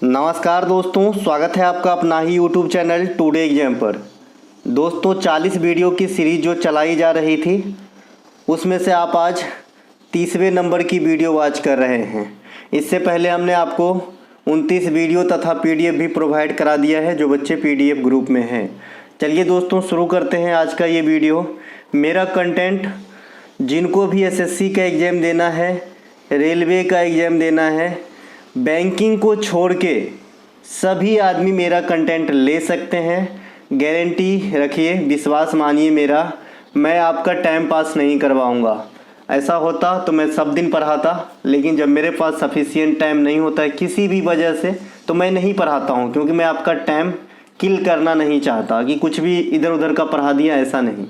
नमस्कार दोस्तों, स्वागत है आपका अपना ही यूट्यूब चैनल टुडे एग्जाम पर। दोस्तों 40 वीडियो की सीरीज जो चलाई जा रही थी उसमें से आप आज 30वें नंबर की वीडियो वॉच कर रहे हैं। इससे पहले हमने आपको 29 वीडियो तथा पीडीएफ भी प्रोवाइड करा दिया है जो बच्चे पीडीएफ ग्रुप में हैं। चलिए दोस्तों शुरू करते हैं आज का ये वीडियो। मेरा कंटेंट जिनको भी एसएससी का एग्ज़ाम देना है, रेलवे का एग्ज़ाम देना है, बैंकिंग को छोड़ के सभी आदमी मेरा कंटेंट ले सकते हैं। गारंटी रखिए, विश्वास मानिए मेरा, मैं आपका टाइम पास नहीं करवाऊंगा। ऐसा होता तो मैं सब दिन पढ़ाता, लेकिन जब मेरे पास सफिशिएंट टाइम नहीं होता है किसी भी वजह से तो मैं नहीं पढ़ाता हूं, क्योंकि मैं आपका टाइम किल करना नहीं चाहता कि कुछ भी इधर उधर का पढ़ा दिया, ऐसा नहीं।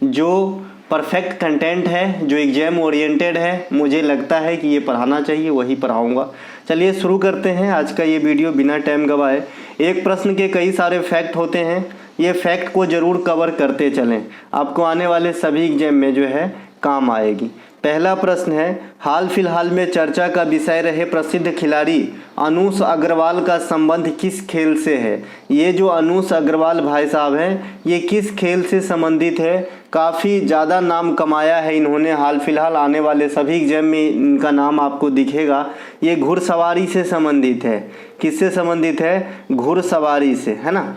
जो परफेक्ट कंटेंट है, जो एग्ज़ाम ओरिएंटेड है, मुझे लगता है कि ये पढ़ाना चाहिए, वही पढ़ाऊंगा। चलिए शुरू करते हैं आज का ये वीडियो बिना टाइम गवाए। एक प्रश्न के कई सारे फैक्ट होते हैं, ये फैक्ट को ज़रूर कवर करते चलें, आपको आने वाले सभी एग्जाम में जो है काम आएगी। पहला प्रश्न है, हाल फिलहाल में चर्चा का विषय रहे प्रसिद्ध खिलाड़ी अनुष अग्रवाल का संबंध किस खेल से है? ये जो अनुष अग्रवाल भाई साहब हैं, ये किस खेल से संबंधित है? काफ़ी ज़्यादा नाम कमाया है इन्होंने हाल फिलहाल, आने वाले सभी एग्जाम में इनका नाम आपको दिखेगा। ये घुड़सवारी से संबंधित है। किससे संबंधित है? घुड़सवारी से, है ना।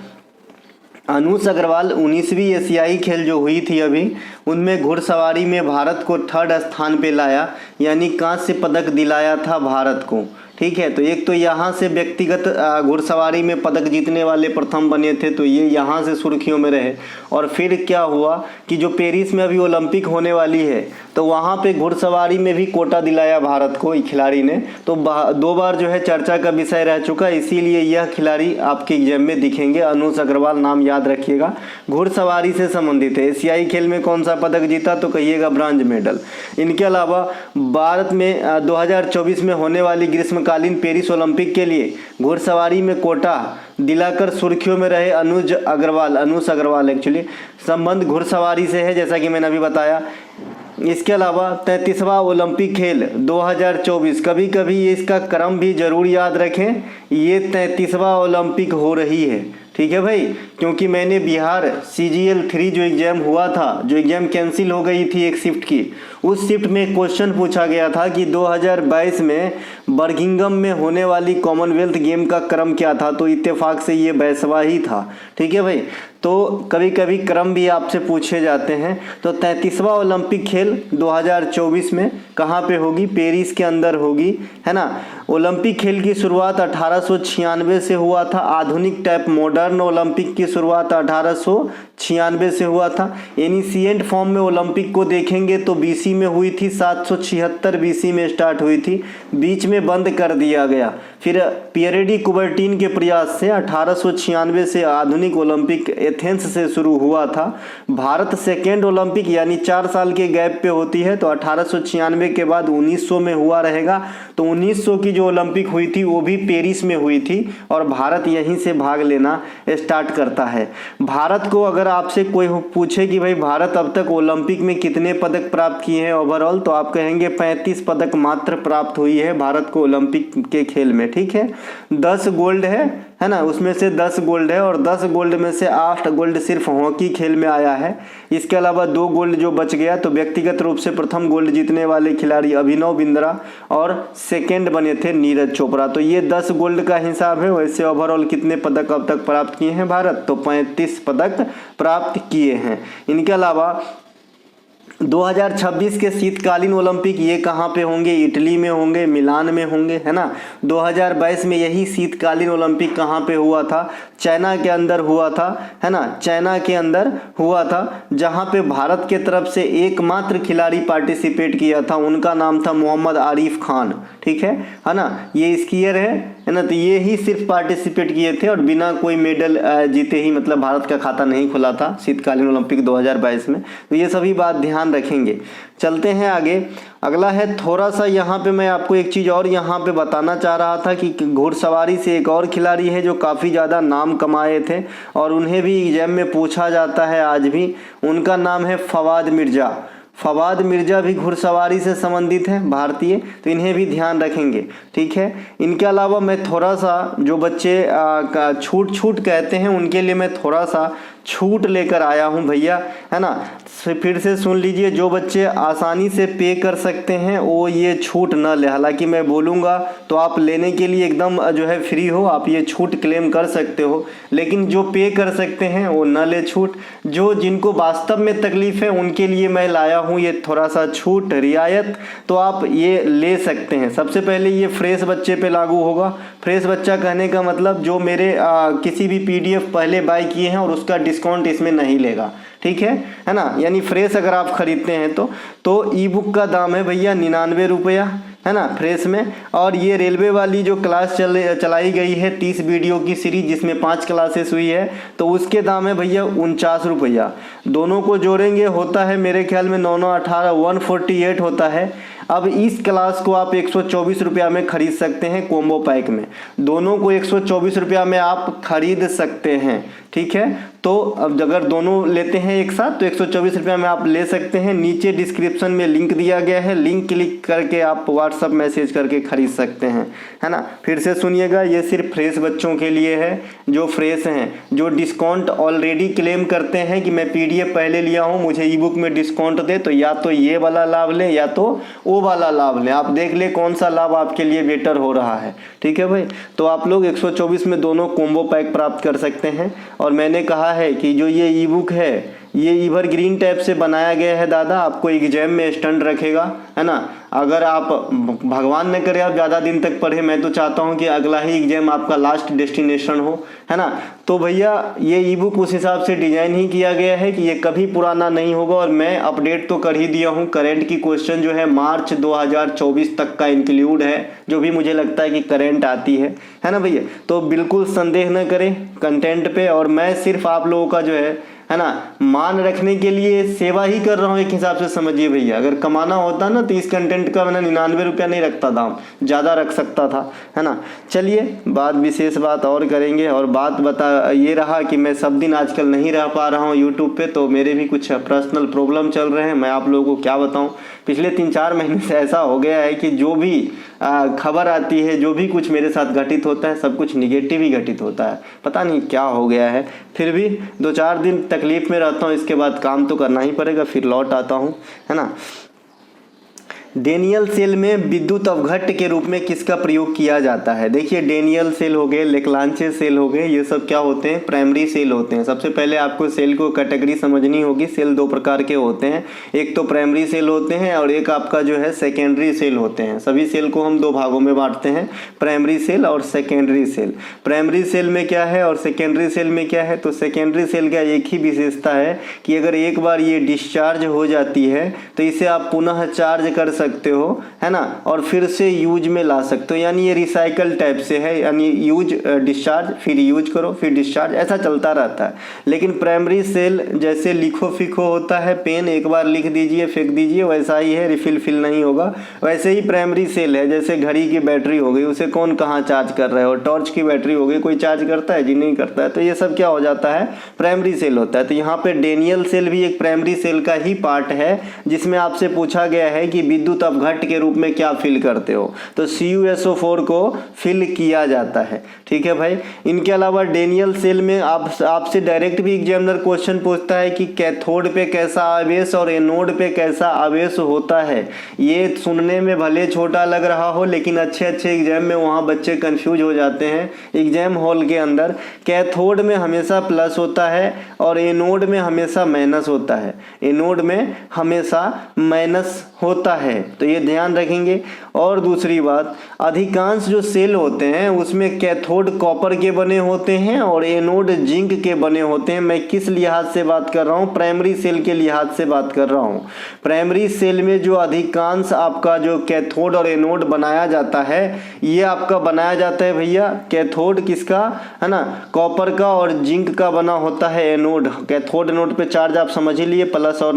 अनुष अग्रवाल 19वीं एशियाई खेल जो हुई थी अभी, उनमें घुड़सवारी में भारत को 3rd स्थान पे लाया, यानी कांस्य पदक दिलाया था भारत को। ठीक है, तो एक तो यहाँ से व्यक्तिगत घुड़सवारी में पदक जीतने वाले प्रथम बने थे, तो ये यहाँ से सुर्खियों में रहे। और फिर क्या हुआ कि जो पेरिस में अभी ओलंपिक होने वाली है, तो वहाँ पे घुड़सवारी में भी कोटा दिलाया भारत को खिलाड़ी ने, तो 2 बार जो है चर्चा का विषय रह चुका, इसीलिए यह खिलाड़ी आपके एग्जाम में दिखेंगे। अनुष अग्रवाल नाम याद रखिएगा, घुड़सवारी से संबंधित है। एशियाई खेल में कौन सा पदक जीता? तो कहिएगा ब्रांज मेडल। इनके अलावा भारत में 2024 में होने वाली ग्रीष्मकालीन पेरिस ओलंपिक के लिए घुड़सवारी में कोटा दिलाकर सुर्खियों में रहे अनुष अग्रवाल एक्चुअली संबंध घुड़सवारी से है, जैसा कि मैंने अभी बताया। इसके अलावा 33वां ओलंपिक खेल 2024, कभी कभी इसका क्रम भी जरूर याद रखें, ये 33वां ओलंपिक हो रही है। ठीक है भाई, क्योंकि मैंने बिहार CGL 3 जो एग्ज़ाम हुआ था, जो एग्ज़ाम कैंसिल हो गई थी एक शिफ्ट की, उस शिफ्ट में क्वेश्चन पूछा गया था कि 2022 में बर्मिंघम में होने वाली कॉमनवेल्थ गेम का क्रम क्या था, तो इत्तेफाक से ये 22वां ही था। ठीक है भाई, तो कभी कभी क्रम भी आपसे पूछे जाते हैं। तो 33वां ओलंपिक खेल 2024 में कहाँ पे होगी? पेरिस के अंदर होगी, है ना। ओलंपिक खेल की शुरुआत 1896 से हुआ था। आधुनिक टाइप मॉडर्न ओलंपिक की शुरुआत 1896 से हुआ था। एनिशिएंट फॉर्म में ओलंपिक को देखेंगे तो BC में हुई थी, 776 BC में स्टार्ट हुई थी, बीच में बंद कर दिया गया। फिर पियरे डी कुबर्टीन के प्रयास से 1896 से आधुनिक ओलंपिक एथेंस से शुरू हुआ था। भारत सेकेंड ओलंपिक यानी 4 साल के गैप पे होती है, तो 1896 के बाद 1900 में हुआ रहेगा। तो 1900 की जो ओलंपिक हुई थी वो भी पेरिस में हुई थी और भारत यहीं से भाग लेना स्टार्ट करता है। भारत को अगर आपसे कोई पूछे कि भाई भारत अब तक ओलंपिक में कितने पदक प्राप्त किए हैं ओवरऑल, तो आप कहेंगे 35 पदक मात्र प्राप्त हुई है भारत को ओलंपिक के खेल में। ठीक है, 10 गोल्ड है ना, उसमें से 10 गोल्ड है, और 10 गोल्ड में से 8 गोल्ड सिर्फ हॉकी खेल में आया है। इसके अलावा 2 गोल्ड जो बच गया, तो व्यक्तिगत रूप से प्रथम गोल्ड जीतने वाले खिलाड़ी अभिनव बिंद्रा और सेकेंड बने थे नीरज चोपड़ा। तो ये 10 गोल्ड का हिसाब है। वैसे ओवरऑल कितने पदक अब तक प्राप्त किए हैं भारत? तो 35 पदक प्राप्त किए हैं। इनके अलावा 2026 के शीतकालीन ओलंपिक ये कहाँ पे होंगे? इटली में होंगे, मिलान में होंगे, है ना। 2022 में यही शीतकालीन ओलंपिक कहाँ पे हुआ था? चाइना के अंदर हुआ था, है ना, चाइना के अंदर हुआ था, जहाँ पे भारत के तरफ से एकमात्र खिलाड़ी पार्टिसिपेट किया था, उनका नाम था मोहम्मद आरिफ खान। ठीक है ना, ये स्कीयर है ना, तो ये ही सिर्फ पार्टिसिपेट किए थे और बिना कोई मेडल जीते ही, मतलब भारत का खाता नहीं खुला था शीतकालीन ओलंपिक 2022 में। तो ये सभी बात ध्यान रखेंगे। चलते हैं आगे। अगला है, थोड़ा सा यहाँ पे मैं आपको एक चीज़ और यहाँ पे बताना चाह रहा था कि घुड़सवारी से एक और खिलाड़ी है जो काफ़ी ज़्यादा नाम कमाए थे और उन्हें भी एग्जाम में पूछा जाता है आज भी। उनका नाम है फवाद मिर्ज़ा। फवाद मिर्ज़ा भी घुड़सवारी से संबंधित हैं, भारतीय, तो इन्हें भी ध्यान रखेंगे। ठीक है, इनके अलावा मैं थोड़ा सा जो बच्चे छूट कहते हैं उनके लिए मैं थोड़ा सा छूट लेकर आया हूं भैया, है ना। फिर से सुन लीजिए, जो बच्चे आसानी से पे कर सकते हैं वो ये छूट न ले। हालांकि मैं बोलूँगा तो आप लेने के लिए एकदम जो है फ्री हो, आप ये छूट क्लेम कर सकते हो, लेकिन जो पे कर सकते हैं वो न ले छूट। जो जिनको वास्तव में तकलीफ़ है उनके लिए मैं लाया हूँ ये थोड़ा सा छूट, रियायत, तो आप ये ले सकते हैं। सबसे पहले ये फ्रेश बच्चे पे लागू होगा। फ्रेश बच्चा कहने का मतलब जो मेरे किसी भी PDF पहले बाय किए हैं और उसका डिस्काउंट इसमें नहीं लेगा। ठीक है ना। यानी फ्रेश अगर आप खरीदते हैं तो ई बुक का दाम है भैया 99 रुपया, है ना, फ्रेश में। और ये रेलवे वाली जो क्लास चलाई गई है 30 वीडियो की सीरीज जिसमें 5 क्लासेस हुई है, तो उसके दाम है भैया 49 रुपया। दोनों को जोड़ेंगे होता है मेरे ख्याल में 9 9 18 148 होता है। अब इस क्लास को आप 124 रुपया में खरीद सकते हैं कॉम्बो पैक में। दोनों को 124 रुपया में आप खरीद सकते हैं। ठीक है, तो अब अगर दोनों लेते हैं एक साथ तो 124 रुपया में आप ले सकते हैं। नीचे डिस्क्रिप्शन में लिंक दिया गया है, लिंक क्लिक करके आप व्हाट्सअप मैसेज करके खरीद सकते हैं, है ना। फिर से सुनिएगा, ये सिर्फ फ्रेश बच्चों के लिए है जो फ्रेश हैं, जो डिस्काउंट ऑलरेडी क्लेम करते हैं कि मैं PDF पहले लिया हूँ, मुझे ई बुक में डिस्काउंट दे, तो या तो ये वाला लाभ लें या तो वो वाला लाभ लें। आप देख ले कौन सा लाभ आपके लिए बेटर हो रहा है। ठीक है भाई, तो आप लोग 124 में दोनों कॉम्बो पैक प्राप्त कर सकते हैं। और मैंने कहा है कि जो ये ई बुक है ये एवरग्रीन टाइप से बनाया गया है दादा, आपको एग्जाम में स्टैंड रखेगा, है ना। अगर आप भगवान न करे आप ज़्यादा दिन तक पढ़े, मैं तो चाहता हूँ कि अगला ही एग्जाम आपका लास्ट डेस्टिनेशन हो, है ना। तो भैया ये ई बुक उस हिसाब से डिज़ाइन ही किया गया है कि ये कभी पुराना नहीं होगा। और मैं अपडेट तो कर ही दिया हूँ, करेंट की क्वेश्चन जो है मार्च 2024 तक का इंक्लूड है, जो भी मुझे लगता है कि करेंट आती है ना भैया। तो बिल्कुल संदेह न करें कंटेंट पे। और मैं सिर्फ आप लोगों का जो है ना मान रखने के लिए सेवा ही कर रहा हूँ, एक हिसाब से समझिए भैया। अगर कमाना होता ना तो इस कंटेंट का मैंने 99 रुपया नहीं रखता, दाम ज़्यादा रख सकता था, है ना। चलिए विशेष बात और करेंगे। और बात ये रहा कि मैं सब दिन आजकल नहीं रह पा रहा हूँ यूट्यूब पे, तो मेरे भी कुछ पर्सनल प्रॉब्लम चल रहे हैं। मैं आप लोगों को क्या बताऊँ, पिछले 3-4 महीने से ऐसा हो गया है कि जो भी खबर आती है, जो भी कुछ मेरे साथ घटित होता है, सब कुछ निगेटिव ही घटित होता है। पता नहीं क्या हो गया है। फिर भी 2-4 दिन तकलीफ में रहता हूँ, इसके बाद काम तो करना ही पड़ेगा, फिर लौट आता हूँ, है ना। डेनियल सेल में विद्युत अवघट्ट के रूप में किसका प्रयोग किया जाता है। देखिए, डेनियल सेल हो गए, लेक्लांचे सेल हो गए, ये सब क्या होते हैं, प्राइमरी सेल होते हैं। सबसे पहले आपको सेल को कैटेगरी समझनी होगी। सेल 2 प्रकार के होते हैं, एक तो प्राइमरी सेल होते हैं और एक आपका जो है सेकेंडरी सेल होते हैं। सभी सेल को हम 2 भागों में बांटते हैं, प्राइमरी सेल और सेकेंडरी सेल। प्राइमरी सेल में क्या है और सेकेंडरी सेल में क्या है, तो सेकेंडरी सेल का एक ही विशेषता है कि अगर एक बार ये डिस्चार्ज हो जाती है तो इसे आप पुनः चार्ज कर सकते हो, है ना, और फिर से यूज में ला सकते हो। यानी ये रिसाइकल टाइप से है, यानी यूज डिस्चार्ज, फिर यूज करो, फिर डिस्चार्ज, ऐसा चलता रहता है। लेकिन प्राइमरी सेल जैसे लिखो फिको होता है, पेन एक बार लिख दीजिए फेंक दीजिए, वैसा ही है, रिफिल फिल नहीं होगा। वैसे ही प्राइमरी सेल है, जैसे घड़ी की बैटरी हो गई, उसे कौन कहाँ चार्ज कर रहा है, और टॉर्च की बैटरी हो गई, कोई चार्ज करता है जी, नहीं करता है। तो ये सब क्या हो जाता है, प्राइमरी सेल होता है। तो यहाँ पे डेनियल सेल भी एक प्राइमरी सेल का ही पार्ट है, जिसमें आपसे पूछा गया है कि विद्युत अवघट्ट के रूप में क्या फिल करते हो, तो CuSO4 को फिल किया जाता है। ठीक है भाई। इनके अलावा डेनियल सेल में आपसे डायरेक्ट भी एग्जामिनर क्वेश्चन पूछता है कि कैथोड पे कैसा आवेश और एनोड पे कैसा आवेश होता है। ये सुनने में भले छोटा लग रहा हो, लेकिन अच्छे एग्जाम में वहाँ बच्चे कंफ्यूज हो जाते हैं। एग्जाम हॉल के अंदर कैथोड में हमेशा प्लस होता है और एनोड में हमेशा माइनस होता है, एनोड में हमेशा माइनस होता है, तो ये ध्यान रखेंगे। और दूसरी बात, अधिकांश जो सेल होते हैं उसमें कैथोड कॉपर के बने होते हैं और एनोड जिंक के बने होते हैं। मैं किस लिहाज से बात कर रहा हूँ, प्राइमरी सेल के लिहाज से बात कर रहा हूँ। प्राइमरी सेल में जो अधिकांश आपका जो कैथोड और एनोड बनाया जाता है, ये आपका बनाया जाता है भैया कैथोड किसका, है ना, कॉपर का और जिंक का बना होता है एनोड। कैथोड एनोड पे चार्ज आप समझ ही लिए, प्लस और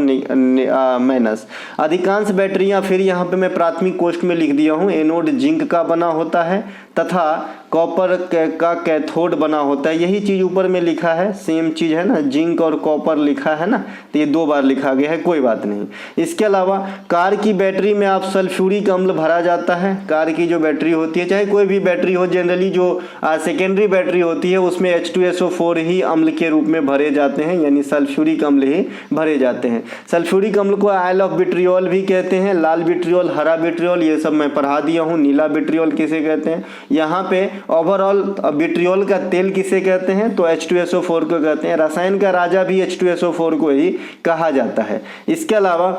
माइनस। अधिकांश बैटरियां, फिर यहाँ पे मैं प्राथमिक कोष्ठ में लिख दिया हूँ, एनोड जिंक का बना होता है तथा कॉपर का कैथोड बना होता है। यही चीज़ ऊपर में लिखा है, सेम चीज़ है ना, जिंक और कॉपर लिखा है ना, तो ये 2 बार लिखा गया है, कोई बात नहीं। इसके अलावा कार की बैटरी में आप सल्फ्यूरिक अम्ल भरा जाता है। कार की जो बैटरी होती है, चाहे कोई भी बैटरी हो, जनरली जो सेकेंडरी बैटरी होती है उसमें H2SO4 ही अम्ल के रूप में भरे जाते हैं, यानी सल्फ्यूरिक अम्ल ही भरे जाते हैं। सल्फ्यूरिक अम्ल को आयल ऑफ विट्रियोल भी कहते हैं। लाल विट्रियोल, हरा विट्रियोल, ये सब मैं पढ़ा दिया हूँ। नीला विट्रियोल किसे कहते हैं? यहाँ पे ओवरऑल विट्रियोल का तेल किसे कहते हैं? तो H2SO4 को कहते हैं। रसायन का राजा भी H2SO4 को ही कहा जाता है। इसके अलावा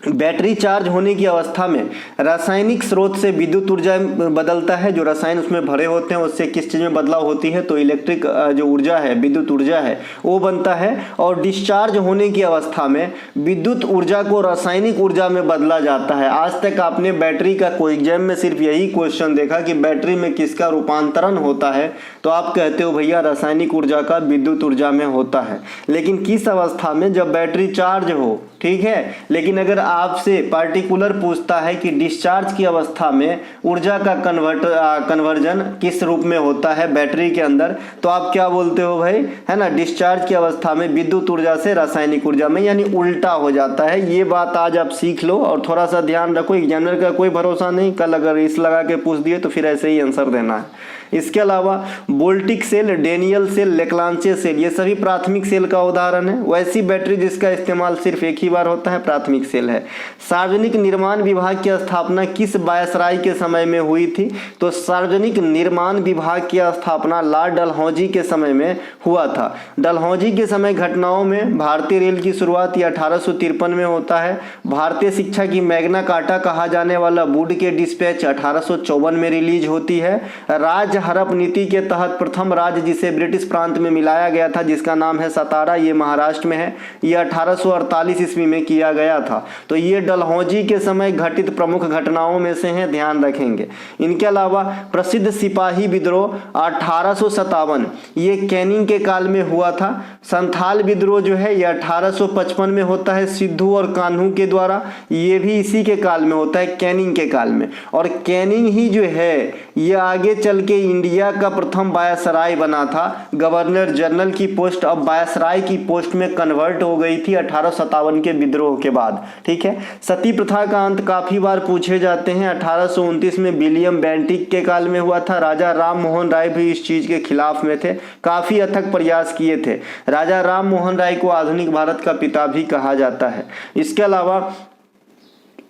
बैटरी चार्ज होने की अवस्था में रासायनिक स्रोत से विद्युत ऊर्जा बदलता है। जो रसायन उसमें भरे होते हैं उससे किस चीज़ में बदलाव होती है? तो इलेक्ट्रिक जो ऊर्जा है, विद्युत ऊर्जा है, वो बनता है। और डिस्चार्ज होने की अवस्था में विद्युत ऊर्जा को रासायनिक ऊर्जा में बदला जाता है। आज तक आपने बैटरी का कोई एग्जाम में सिर्फ यही क्वेश्चन देखा कि बैटरी में किसका रूपांतरण होता है, तो आप कहते हो भैया रासायनिक ऊर्जा का विद्युत ऊर्जा में होता है। लेकिन किस अवस्था में? जब बैटरी चार्ज हो, ठीक है। लेकिन अगर आपसे पार्टिकुलर पूछता है कि डिस्चार्ज की अवस्था में ऊर्जा का कन्वर्जन किस रूप में होता है बैटरी के अंदर, तो आप क्या बोलते हो भाई? है ना, डिस्चार्ज की अवस्था में विद्युत ऊर्जा से रासायनिक ऊर्जा में, यानी उल्टा हो जाता है। ये बात आज आप सीख लो और थोड़ा सा ध्यान रखो। एग्जामिनर का कोई भरोसा नहीं, कल अगर इस लगा के पूछ दिए तो फिर ऐसे ही आंसर देना है। इसके अलावा voltaic cell, Daniell cell, Leclanche cell, ये सभी प्राथमिक सेल का उदाहरण है। वैसी बैटरी जिसका इस्तेमाल सिर्फ एक ही बार होता है प्राथमिक सेल है। सार्वजनिक निर्माण विभाग की स्थापना किस वायसराय के समय में हुई थी? तो सार्वजनिक निर्माण विभाग की स्थापना लॉर्ड डलहौजी के समय में हुआ था। डलहौजी के समय घटनाओं में भारतीय रेल की शुरुआत 1853 में होता है। भारतीय शिक्षा की मैग्ना कार्टा कहा जाने वाला वुड के डिस्पैच 1854 में रिलीज होती है। राज्य हड़प नीति के तहत प्रथम राज्य जिसे ब्रिटिश प्रांत में मिलाया गया था, जिसका नाम है सतारा, ये महाराष्ट्र में है। ये 1848 ईस्वी में किया गया था। तो ये डलहौजी के समय घटित प्रमुख घटनाओं में से हैं, ध्यान रखेंगे। इनके अलावा प्रसिद्ध सिपाही विद्रोह 1857 ये कैनिंग के काल में हुआ था। संथाल विद्रोह जो है ये 1855 में होता है सिद्धू और कान्हू के द्वारा, ये भी इसी के काल में होता है, कैनिंग के काल में। और कैनिंग ही जो है ये आगे चल के इंडिया का प्रथम वायसराय बना था। गवर्नर जनरल की पोस्ट अब वायसराय की पोस्ट में कन्वर्ट हो गई थी 1857 के विद्रोह के बाद, ठीक है। सती प्रथा का अंत काफी बार पूछे जाते हैं। 1829 में विलियम बेंटिक के काल में हुआ था। राजा राम मोहन राय भी इस चीज के खिलाफ में थे, काफी अथक प्रयास किए थे। राजा राम मोहन राय को आधुनिक भारत का पिता भी कहा जाता है। इसके अलावा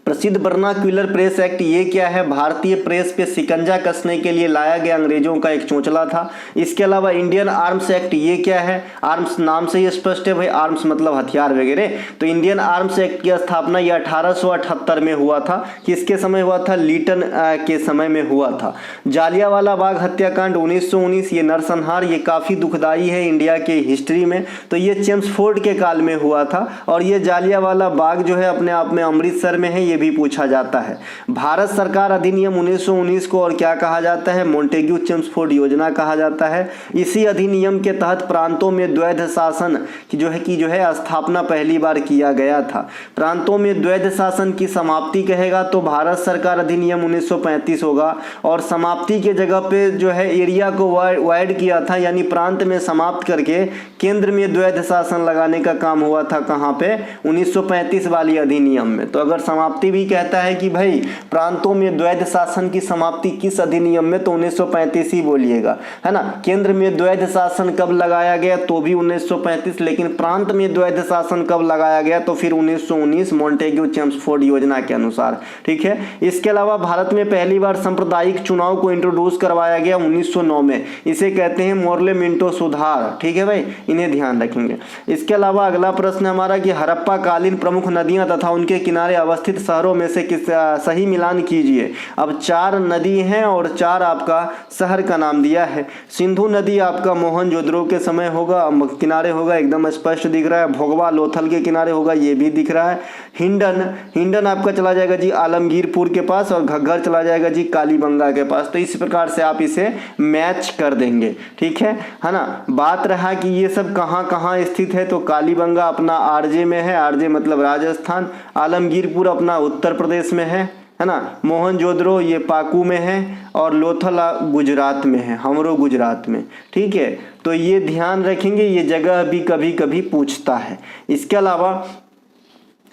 प्रसिद्ध वर्नाक्यूलर प्रेस एक्ट ये क्या है? भारतीय प्रेस पे शिकंजा कसने के लिए लाया गया अंग्रेजों का एक चोंचला था। इसके अलावा इंडियन आर्म्स एक्ट ये क्या है? आर्म्स नाम से ही स्पष्ट है भाई, आर्म्स मतलब हथियार वगैरह। तो इंडियन आर्म्स एक्ट की स्थापना ये 1878 में हुआ था। किसके समय हुआ था? लीटन के समय में हुआ था। जालियांवाला बाग हत्याकांड 1919 ये नरसंहार, ये काफी दुखदाई है इंडिया के हिस्ट्री में। तो ये चेम्सफोर्ड के काल में हुआ था। और ये जालियांवाला बाग जो है अपने आप में अमृतसर में है, भी पूछा जाता है। भारत सरकार अधिनियम 1919 को और क्या कहा जाता है? मोंटेग्यू चेम्सफोर्ड योजना कहा जाता है। इसी अधिनियम के तहत प्रांतों में द्वैध शासन की जो है स्थापना पहली बार किया गया था। प्रांतों में द्वैध शासन की समाप्ति कहेगा तो भारत सरकार अधिनियम 1935 होगा। और समाप्ति के जगह पे जो है एरिया को वाइड किया था, यानी प्रांत में समाप्त करके केंद्र में द्वैध शासन लगाने का काम हुआ था। कहाँ पे? 1935 वाली अधिनियम में। तो अगर समाप्ति भी कहता है कि भाई प्रांतों में द्वैध शासन की समाप्ति किस अधिनियम में, तो 1935 ही बोलिएगा, है ना। केंद्र में द्वैध शासन कब लगाया गया? तो भी 1935। लेकिन प्रांत में द्वैध शासन कब लगाया गया? तो फिर 1919 मोंटेग्यू चेम्सफोर्ड योजना के अनुसार, ठीक है। इसके अलावा भारत में पहली बार सांप्रदायिक चुनाव को इंट्रोड्यूस करवाया गया 1909 में। इसे कहते हैं मोर्ले मिंटो सुधार, ठीक है भाई, इन्हें ध्यान रखेंगे। इसके अलावा अगला प्रश्न हमारा कि हड़प्पा कालीन प्रमुख नदियां तथा उनके किनारे अवस्थित शहरों में से किस सही मिलान कीजिए। अब 4 नदी हैं और 4 आपका शहर का नाम दिया है। सिंधु नदी आपका मोहनजोदड़ो के समय होगा, किनारे होगा, एकदम स्पष्ट दिख रहा है। भोगवा लोथल के किनारे होगा, ये भी दिख रहा है। हिंडन आपका चला जाएगा जी आलमगीरपुर के पास, और घग्गर चला जाएगा जी कालीबंगा के पास। तो इस प्रकार से आप इसे मैच कर देंगे, ठीक है ना। बात रहा कि ये सब कहाँ कहाँ स्थित है, तो कालीबंगा अपना आरजे में है, आरजे मतलब राजस्थान। आलमगीरपुर अपना उत्तर प्रदेश में है, है ना। मोहनजोदड़ो ये पाकू में है और लोथल गुजरात में है, हमरो गुजरात में, ठीक है। तो ये ध्यान रखेंगे, ये जगह भी कभी कभी पूछता है। इसके अलावा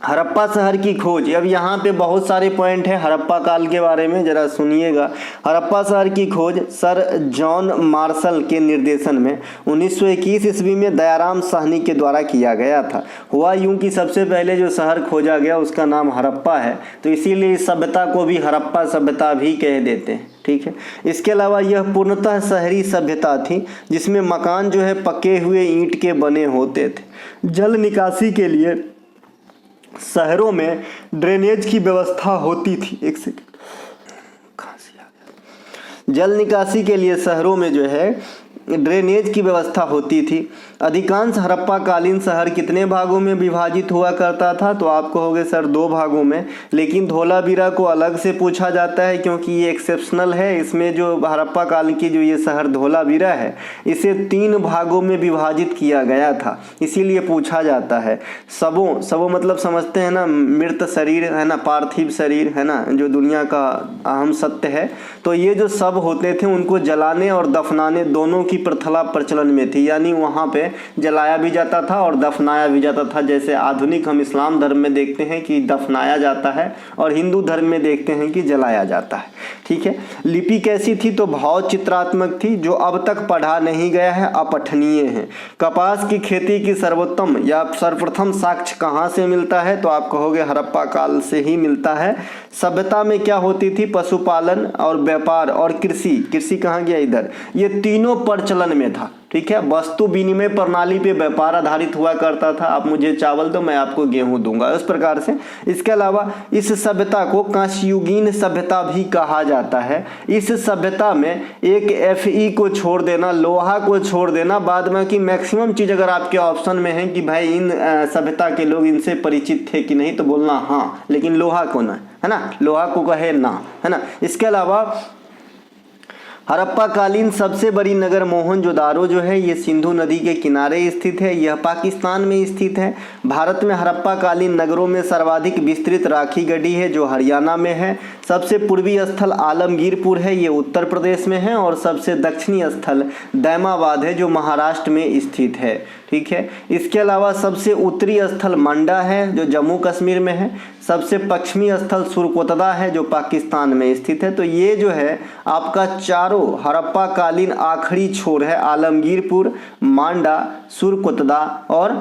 हड़प्पा शहर की खोज, अब यहाँ पे बहुत सारे पॉइंट हैं हड़प्पा काल के बारे में, जरा सुनिएगा। हड़प्पा शहर की खोज सर जॉन मार्शल के निर्देशन में 1921 ईस्वी में दयाराम साहनी के द्वारा किया गया था। हुआ यूं कि सबसे पहले जो शहर खोजा गया उसका नाम हड़प्पा है, तो इसीलिए इस सभ्यता को भी हड़प्पा सभ्यता भी कह देते हैं, ठीक है। इसके अलावा यह पूर्णतः शहरी सभ्यता थी जिसमें मकान जो है पके हुए ईंट के बने होते थे। जल निकासी के लिए शहरों में ड्रेनेज की व्यवस्था होती थी। एक सेकंड, खांसी आ गया। जल निकासी के लिए शहरों में जो है ड्रेनेज की व्यवस्था होती थी। अधिकांश हड़प्पा कालीन शहर कितने भागों में विभाजित हुआ करता था, तो आप कहोगे सर 2 भागों में, लेकिन धोलावीरा को अलग से पूछा जाता है क्योंकि ये एक्सेप्शनल है। इसमें जो हड़प्पा काल की जो ये शहर धोलावीरा है इसे 3 भागों में विभाजित किया गया था, इसीलिए पूछा जाता है। सबों मतलब समझते हैं ना, मृत शरीर है ना, पार्थिव शरीर है ना, जो दुनिया का अहम सत्य है। तो ये जो सब होते थे उनको जलाने और दफनाने दोनों की प्रथा प्रचलन में थी, यानी वहाँ पे जलाया भी जाता था और दफनाया भी जाता था। जैसे आधुनिक हम इस्लाम धर्म में देखते हैं कि दफनाया जाता है और हिंदू धर्म में देखते हैं कि जलाया जाता है, ठीक है। लिपि कैसी थी, तो भाव चित्रात्मक थी, जो अब तक पढ़ा नहीं गया है, अपठनीय है। कपास की खेती की सर्वोत्तम या सर्वप्रथम साक्ष्य कहाँ से मिलता है, तो आप कहोगे हड़प्पा काल से ही मिलता है। सभ्यता में क्या होती थी, पशुपालन और व्यापार और कृषि कहाँ गया इधर, ये तीनों प्रचलन में था, ठीक है। वस्तु विनिमय प्रणाली पे व्यापार आधारित हुआ करता था, आप मुझे चावल दो मैं आपको गेहूं दूंगा, उस प्रकार से। इसके अलावा इस सभ्यता को कांस्ययुगीन सभ्यता भी कहा जाता है। इस सभ्यता में एक Fe को छोड़ देना, लोहा को छोड़ देना, बाद में की मैक्सिमम चीज अगर आपके ऑप्शन में है कि भाई इन सभ्यता के लोग इनसे परिचित थे कि नहीं, तो बोलना हाँ, लेकिन लोहा को ना, है ना, लोहा को कहे ना, है ना। इसके अलावा हड़प्पा कालीन सबसे बड़ी नगर मोहनजोदारो जो है ये सिंधु नदी के किनारे स्थित है, यह पाकिस्तान में स्थित है। भारत में हड़प्पा कालीन नगरों में सर्वाधिक विस्तृत राखी गढ़ी है जो हरियाणा में है। सबसे पूर्वी स्थल आलमगीरपुर है, ये उत्तर प्रदेश में है। और सबसे दक्षिणी स्थल दैमाबाद है जो महाराष्ट्र में स्थित है, ठीक है। इसके अलावा सबसे उत्तरी स्थल मंडा है जो जम्मू कश्मीर में है। सबसे पश्चिमी स्थल सुरकोतदा है जो पाकिस्तान में स्थित है। तो ये जो है आपका चारों हड़प्पा कालीन आखिरी छोर है, आलमगीरपुर, मांडा, सुरकोतदा और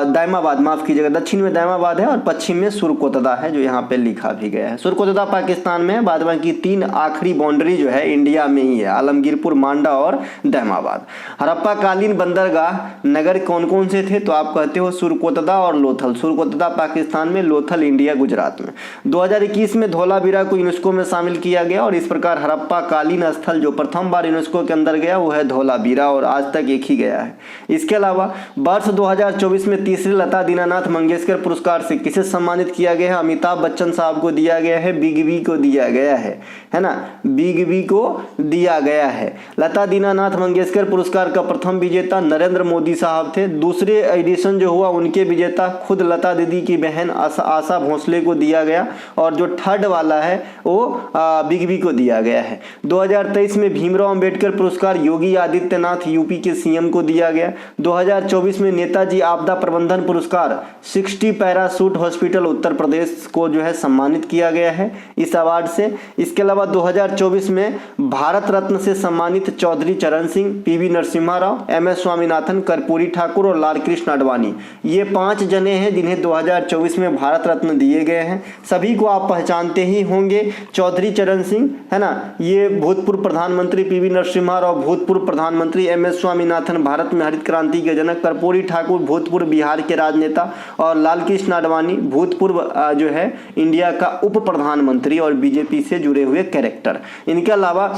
दैमाबाद, माफ कीजिएगा, दक्षिण में दैमाबाद है और पश्चिम में सुरकोतदा है जो यहाँ पे लिखा भी गया है। सुरकोतदा पाकिस्तान में है, बाद बाकी 3 आखिरी बाउंड्री जो है इंडिया में ही है, आलमगीरपुर, मांडा और दैमाबाद। हड़प्पा कालीन बंदरगाह नगर कौन कौन से थे, तो आप कहते हो सुरकोतदा और लोथल। सुरकोतदा पाकिस्तान में, लोथल इंडिया गुजरात में। 2021 में धोलावीरा को यूनेस्को में शामिल किया गया और इस प्रकार हड़प्पा कालीन स्थल जो प्रथम बार यूनेस्को के अंदर गया वो है धोलावीरा और आज तक एक ही गया है। इसके अलावा वर्ष 2024 में तीसरे लता दीनानाथ मंगेशकर पुरस्कार से किसे सम्मानित किया गया है, अमिताभ बच्चन साहब को दिया गया है, बिग बी को दिया गया है ना, बिग बी को दिया गया है। लता दीनानाथ मंगेशकर पुरस्कार का प्रथम विजेता नरेंद्र मोदी साहब थे। दूसरे एडिशन जो हुआ उनके विजेता खुद लता दीदी की बहन आशा भोसले को दिया गया और जो थर्ड वाला है वो बिग बी को दिया गया है। 2023 में भीमराव अंबेडकर पुरस्कार योगी आदित्यनाथ यूपी के सीएम को दिया गया। 2024 में नेताजी आपदा प्रबंधन पुरस्कार 60 पैराशूट हॉस्पिटल उत्तर प्रदेश को जो है सम्मानित किया गया है इस अवार्ड से। इसके अलावा 2024 में भारत रत्न से सम्मानित चौधरी चरण सिंह, पीवी नरसिम्हा राव, MS स्वामीनाथन, कर्पूरी ठाकुर और लाल कृष्ण आडवाणी, ये 5 जने हैं जिन्हें 2024 में भारत रत्न दिए गए हैं। सभी को आप पहचानते ही होंगे। चौधरी चरण सिंह है ना, ये भूतपूर्व प्रधानमंत्री, पीवी नरसिम्हा राव भूतपूर्व प्रधानमंत्री, MS स्वामीनाथन भारत में हरित क्रांति के जनक, कर्पूरी ठाकुर भूतपूर्व बिहार के राजनेता और लाल कृष्ण आडवाणी भूतपूर्व जो है इंडिया का उप प्रधानमंत्री और बीजेपी से जुड़े हुए कैरेक्टर। इनके अलावा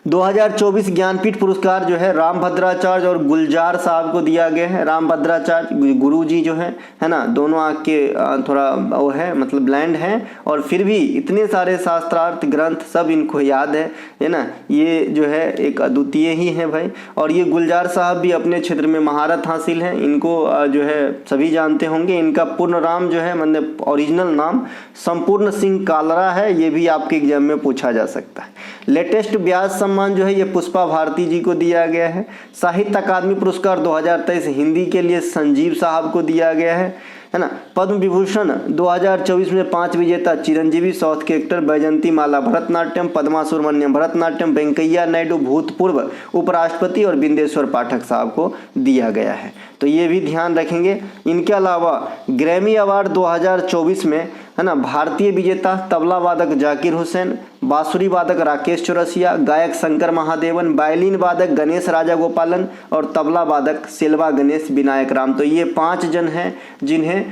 2024 ज्ञानपीठ पुरस्कार जो है रामभद्राचार्य और गुलजार साहब को दिया गया है। रामभद्राचार्य गुरु जी जो है ना, दोनों आँख के थोड़ा वो है, मतलब ब्लाइंड हैं, और फिर भी इतने सारे शास्त्रार्थ ग्रंथ सब इनको याद है ना। ये जो है एक अद्वितीय ही है भाई। और ये गुलजार साहब भी अपने क्षेत्र में महारत हासिल है, इनको जो है सभी जानते होंगे। इनका पूर्ण नाम जो है, मतलब ओरिजिनल नाम संपूर्ण सिंह कालरा है। ये भी आपके एग्जाम में पूछा जा सकता है। लेटेस्ट व्यास सम्मान जो है ये पुष्पा भारती जी को दिया गया है। साहित्य अकादमी पुरस्कार 2023 हिंदी के लिए संजीव साहब को दिया गया है ना। पद्म विभूषण 2024 में 5 विजेता चिरंजीवी साउथ के एक्टर, बैजंती माला भरतनाट्यम, पद्मा सुब्रमण्यम भरतनाट्यम, वेंकैया नायडू भूतपूर्व उपराष्ट्रपति और बिंदेश्वर पाठक साहब को दिया गया है, तो ये भी ध्यान रखेंगे। इनके अलावा ग्रैमी अवार्ड 2024 में है ना, भारतीय विजेता तबला वादक जाकिर हुसैन, बांसुरी वादक राकेश चौरसिया, गायक शंकर महादेवन, वायलिन वादक गणेश राजा गोपालन और तबला वादक सेल्वा गणेश विनायक राम। तो ये 5 जन हैं जिन्हें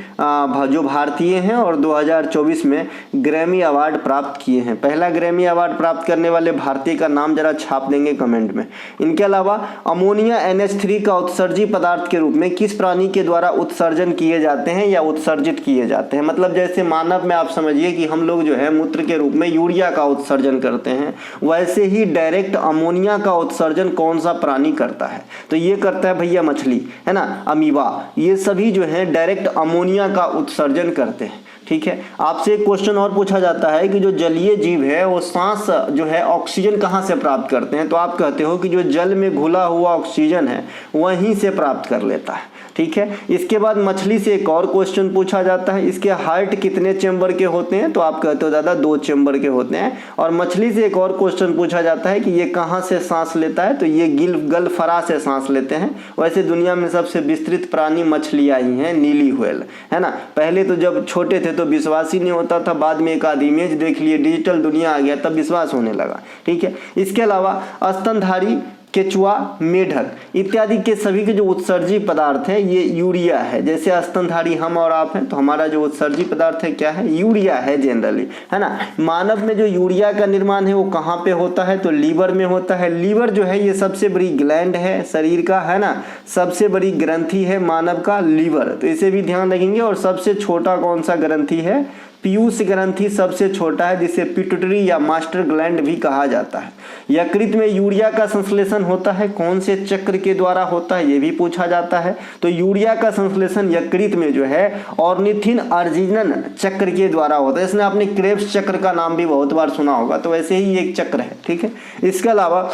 जो भारतीय हैं और 2024 में ग्रैमी अवार्ड प्राप्त किए हैं। पहला ग्रैमी अवार्ड प्राप्त करने वाले भारतीय का नाम जरा छाप देंगे कमेंट में। इनके अलावा अमोनिया NH3 का उत्सर्जी पदार्थ के रूप में किस प्राणी के द्वारा उत्सर्जन किए जाते हैं या उत्सर्जित किए जाते हैं। मतलब जैसे मानव में आप समझिए कि हम लोग जो है मूत्र के रूप में यूरिया का उत्सर्जन करते हैं, वैसे ही डायरेक्ट अमोनिया का उत्सर्जन कौन सा प्राणी करता है, तो ये करता है भैया मछली, है ना, अमीबा। ये सभी जो है डायरेक्ट अमोनिया का उत्सर्जन करते हैं। ठीक है, आपसे एक क्वेश्चन और पूछा जाता है कि जो जलीय जीव है वो सांस जो है ऑक्सीजन कहाँ से प्राप्त करते हैं, तो आप कहते हो कि जो जल में घुला हुआ ऑक्सीजन है वहीं से प्राप्त कर लेता है। ठीक है, इसके बाद मछली से एक और क्वेश्चन पूछा जाता है, इसके हार्ट कितने चेंबर के होते हैं, तो आप कहते हो दादा 2 चेंबर के होते हैं। और मछली से एक और क्वेश्चन पूछा जाता है कि ये कहाँ से सांस लेता है, तो ये गलफरा से सांस लेते हैं। वैसे दुनिया में सबसे विस्तृत प्राणी मछलियाँ ही हैं, नीली व्हेल, है ना। पहले तो जब छोटे थे तो विश्वास ही नहीं होता था, बाद में एक आध इमेज देख लिए, डिजिटल दुनिया आ गया, तब विश्वास होने लगा। ठीक है, इसके अलावा स्तनधारी, केचुआ, मेढक इत्यादि के सभी के जो उत्सर्जी पदार्थ है ये यूरिया है। जैसे स्तनधारी हम और आप हैं, तो हमारा जो उत्सर्जी पदार्थ है क्या है, यूरिया है जनरली, है ना। मानव में जो यूरिया का निर्माण है वो कहाँ पे होता है, तो लीवर में होता है। लीवर जो है ये सबसे बड़ी ग्लैंड है शरीर का, है ना, सबसे बड़ी ग्रंथि है मानव का लीवर, तो इसे भी ध्यान रखेंगे। और सबसे छोटा कौन सा ग्रंथि है, पीयूष ग्रंथि सबसे छोटा है, जिसे पिट्यूटरी या मास्टर ग्लैंड भी कहा जाता है। यकृत में यूरिया का संश्लेषण होता है, कौन से चक्र के द्वारा होता है ये भी पूछा जाता है, तो यूरिया का संश्लेषण यकृत में जो है ऑर्निथिन अर्जिनन चक्र के द्वारा होता है। इसमें आपने क्रेब्स चक्र का नाम भी बहुत बार सुना होगा, तो वैसे ही एक चक्र है। ठीक है, इसके अलावा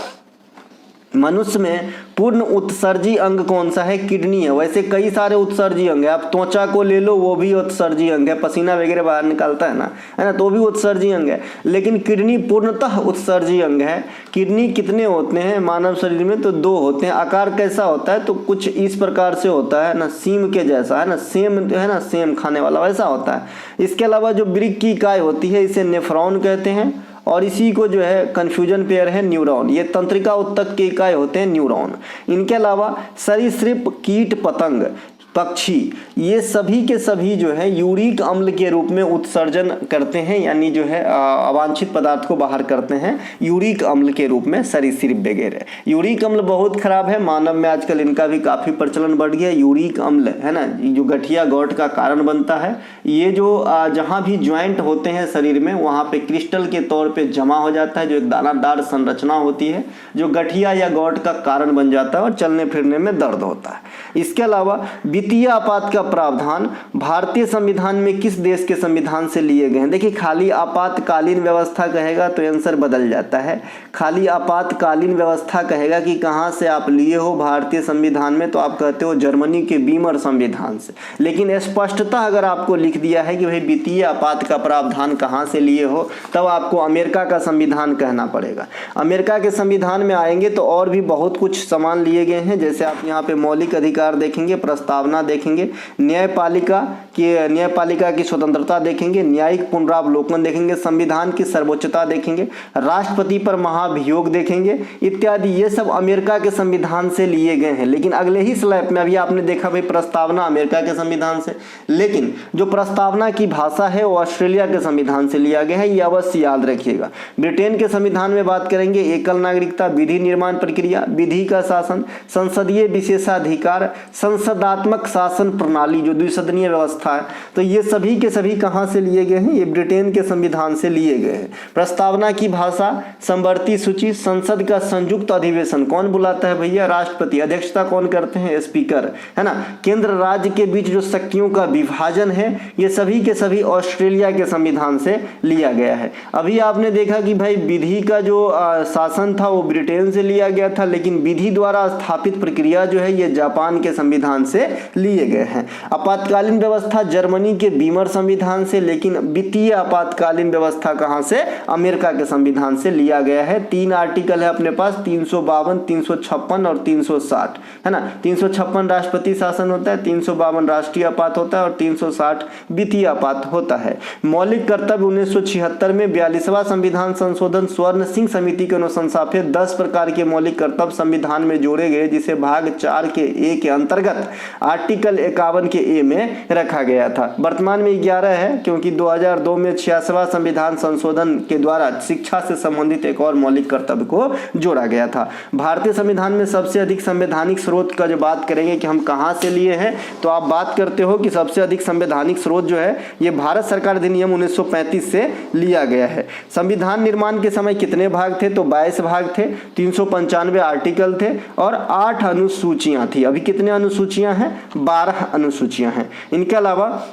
मनुष्य में पूर्ण उत्सर्जी अंग कौन सा है, किडनी है। वैसे कई सारे उत्सर्जी अंग है, आप त्वचा को ले लो वो भी उत्सर्जी अंग है, पसीना वगैरह बाहर निकालता है ना, तो भी उत्सर्जी अंग है। लेकिन किडनी पूर्णतः उत्सर्जी अंग है। किडनी कितने होते हैं मानव शरीर में, तो 2 होते हैं। आकार कैसा होता है, तो कुछ इस प्रकार से होता है ना, सीम के जैसा, है ना, सेम है ना, सेम खाने वाला वैसा होता है। इसके अलावा जो वृक्क की इकाई होती है इसे नेफ्रॉन कहते हैं, और इसी को जो है कन्फ्यूजन पेयर है न्यूरॉन। ये तंत्रिका उत्तक के इकाई होते हैं न्यूरॉन। इनके अलावा सरीसृप, कीट पतंग, पक्षी, ये सभी के सभी जो है यूरिक अम्ल के रूप में उत्सर्जन करते हैं, यानी जो है अवांछित पदार्थ को बाहर करते हैं यूरिक अम्ल के रूप में, सरीसृप वगैरह। यूरिक अम्ल बहुत खराब है, मानव में आजकल इनका भी काफ़ी प्रचलन बढ़ गया। यूरिक अम्ल है ना, जो गठिया गौट का कारण बनता है। ये जो जहाँ भी ज्वाइंट होते हैं शरीर में वहाँ पे क्रिस्टल के तौर पे जमा हो जाता है, जो एक दानादार संरचना होती है, जो गठिया या गौट का कारण बन जाता है और चलने फिरने में दर्द होता है। इसके अलावा वित्तीय आपात का प्रावधान भारतीय संविधान में किस देश के संविधान से लिए गए हैं। देखिए, खाली आपातकालीन व्यवस्था कहेगा तो आंसर बदल जाता है। खाली आपातकालीन व्यवस्था कहेगा कि कहाँ से आप लिए हो भारतीय संविधान में, तो आप कहते हो जर्मनी के बीमर संविधान से। लेकिन स्पष्टता अगर आपको लिख दिया है कि भाई वित्तीय आपात का प्रावधान कहाँ से लिए हो, तब आपको अमेरिका का संविधान कहना पड़ेगा। अमेरिका के संविधान में आएंगे तो और भी बहुत कुछ सामान लिए गए हैं, जैसे आप यहाँ पे मौलिक अधिकार देखेंगे, प्रस्तावना स्थापना देखेंगे, न्यायपालिका की स्वतंत्रता देखेंगे, न्यायिक पुनरावलोकन देखेंगे, संविधान की सर्वोच्चता देखेंगे, राष्ट्रपति पर महाभियोग देखेंगे इत्यादि। ये सब अमेरिका के संविधान से लिए गए हैं। लेकिन अगले ही स्लाइड में अभी आपने देखा भाई प्रस्तावना अमेरिका के संविधान से, लेकिन जो प्रस्तावना की भाषा है वो ऑस्ट्रेलिया के संविधान से लिया गया है, ये अवश्य याद रखिएगा। ब्रिटेन के संविधान में बात करेंगे एकल नागरिकता, विधि निर्माण प्रक्रिया, विधि का शासन, संसदीय विशेषाधिकार, संसदात्मक शासन प्रणाली जो द्विसदनीय व्यवस्था है, तो ये सभी के सभी कहां से लिए गए हैं? ये ब्रिटेन के संविधान से लिए गए हैं। प्रस्तावना की भाषा, समवर्ती सूची, संसद का संयुक्त अधिवेशन कौन बुलाता है भैया? राष्ट्रपति। अध्यक्षता कौन करते हैं? स्पीकर, है ना। केंद्र राज्य के बीच जो शक्तियों का विभाजन है, ये सभी के सभी ऑस्ट्रेलिया के संविधान से लिया गया है। अभी आपने देखा कि भाई विधि का जो शासन था वो ब्रिटेन से लिया गया था, लेकिन विधि द्वारा स्थापित प्रक्रिया जो है ये जापान के संविधान से लिए गए हैं। आपातकालीन व्यवस्था जर्मनी के बीमर संविधान से, लेकिन वित्तीय आपातकालीन व्यवस्था कहां से? अमेरिका के संविधान से लिया गया है। 3 आर्टिकल है अपने पास, 352, 356 और 360, है ना। 356 राष्ट्रपति शासन होता है, 352 राष्ट्रीय आपात होता है और 360 वित्तीय आपात होता है। मौलिक कर्तव्य 1976 में 42वां संविधान संशोधन स्वर्ण सिंह समिति के अनुशंसा पे 10 प्रकार के मौलिक कर्तव्य संविधान में जोड़े गए, जिसे भाग 4 के ए के अंतर्गत आर्टिकल 51 के ए में रखा गया था। वर्तमान में 11 है, क्योंकि 2002 में 86वां संविधान संशोधन के द्वारा शिक्षा से संबंधित एक और मौलिक कर्तव्य को जोड़ा गया था। भारतीय संविधान में सबसे अधिक संवैधानिक स्रोत का जो बात करेंगे कि हम कहां से लिए हैं, तो आप बात करते हो कि सबसे अधिक संवैधानिक स्रोत जो है ये भारत सरकार अधिनियम 1935 से लिया गया है। संविधान निर्माण के समय कितने भाग थे? तो 22 भाग थे, 395 आर्टिकल थे और 8 अनुसूचियां थी। अभी कितने अनुसूचियां हैं? 12 अनुसूचियां हैं। इनके अलावा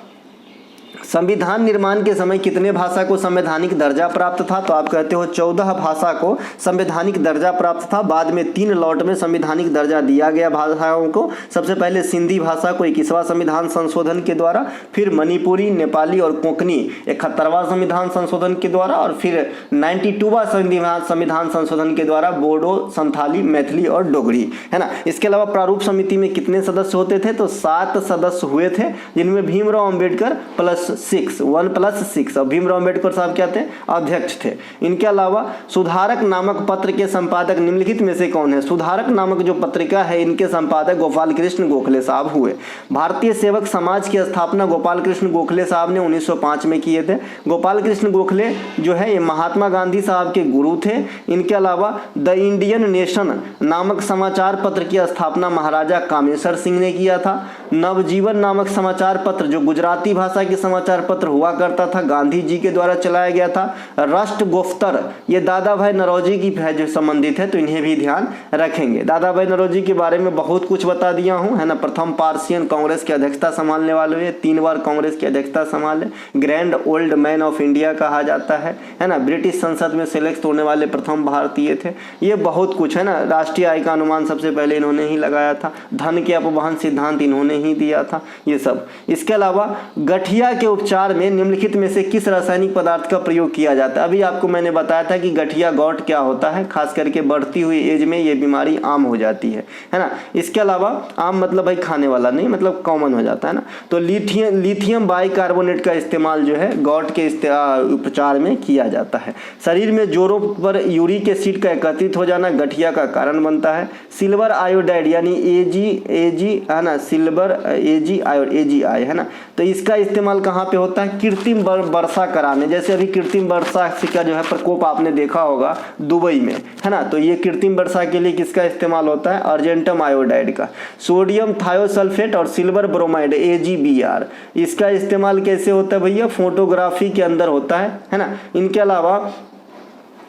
संविधान निर्माण के समय कितने भाषा को संवैधानिक दर्जा प्राप्त था? तो आप कहते हो 14 भाषा को संवैधानिक दर्जा प्राप्त था। बाद में 3 लॉट में संवैधानिक दर्जा दिया गया भाषाओं को। सबसे पहले सिंधी भाषा को 21वां संविधान संशोधन के द्वारा, फिर मणिपुरी, नेपाली और कोंकणी 71वां संविधान संशोधन के द्वारा, और फिर 92वां संविधान संशोधन के द्वारा बोडो, संथाली, मैथिली और डोगरी, है ना। इसके अलावा प्रारूप समिति में कितने सदस्य होते थे? तो 7 सदस्य हुए थे, जिनमें भीमराव अंबेडकर प्लस 1+6 और भीमराव अंबेडकर साहब क्या थे? अध्यक्ष थे। इनके अलावा सुधारक नामक पत्र के संपादक निम्नलिखित में से कौन है? सुधारक नामक जो पत्रिका है इनके संपादक गोपाल कृष्ण गोखले साहब हुए। भारतीय सेवक समाज की स्थापना गोपाल कृष्ण गोखले साहब ने 1905 में किए थे। गोपाल कृष्ण गोखले जो है ये महात्मा गांधी साहब के गुरु थे। इनके अलावा द इंडियन नेशन नामक समाचार पत्र की स्थापना महाराजा कामेश्वर सिंह ने किया था। नवजीवन नामक समाचार पत्र जो गुजराती भाषा के समाचार पत्र हुआ करता था, गांधी जी के द्वारा चलाया गया था। राष्ट्र गोफ्तर ये दादा भाई नौरोजी की जो संबंधित है, तो इन्हें भी ध्यान रखेंगे। दादा भाई नौरोजी के बारे में बहुत कुछ बता दिया हूं, है ना। प्रथम पार्सियन कांग्रेस की अध्यक्षता संभालने वाले हुए, 3 बार कांग्रेस की अध्यक्षता संभाले, grand old man of India कहा जाता है ना। ब्रिटिश संसद में सिलेक्ट होने वाले प्रथम भारतीय थे। ये बहुत कुछ है ना। राष्ट्रीय आय का अनुमान सबसे पहले इन्होंने ही लगाया था। धन के अपवहन सिद्धांत इन्होंने ही दिया था, ये सब। इसके अलावा गठिया के उपचार में निम्नलिखित में से किस रासायनिक पदार्थ का प्रयोग किया जाता है? अभी आपको मैंने बताया था कि गठिया गॉट क्या होता है, खास करके बढ़ती हुई एज में ये बीमारी आम हो जाती है ना। इसके अलावा आम मतलब भाई खाने वाला नहीं, मतलब कॉमन हो जाता है ना। तो लिथियम बाइकार्बोनेट का इस्तेमाल जो है गॉट के उपचार में किया जाता है। शरीर में जोड़ों पर यूरिक एसिड का एकत्रित हो जाना गठिया का कारण बनता है। सिल्वर आयोडाइड यानी एजी है ना, सिल्वर AgI है ना। तो इसका इस्तेमाल कहाँ पे होता है? कृत्रिम वर्षा कराने, जैसे अभी कृत्रिम वर्षा का जो है प्रकोप आपने देखा होगा दुबई में, है ना। तो ये कृत्रिम वर्षा के लिए किसका इस्तेमाल होता है? अर्जेंटम आयोडाइड का। सोडियम थायोसल्फेट और सिल्वर ब्रोमाइड AgBr, इसका इस्तेमाल कैसे होता है भैया? फोटोग्राफी के अंदर होता है ना। इनके अलावा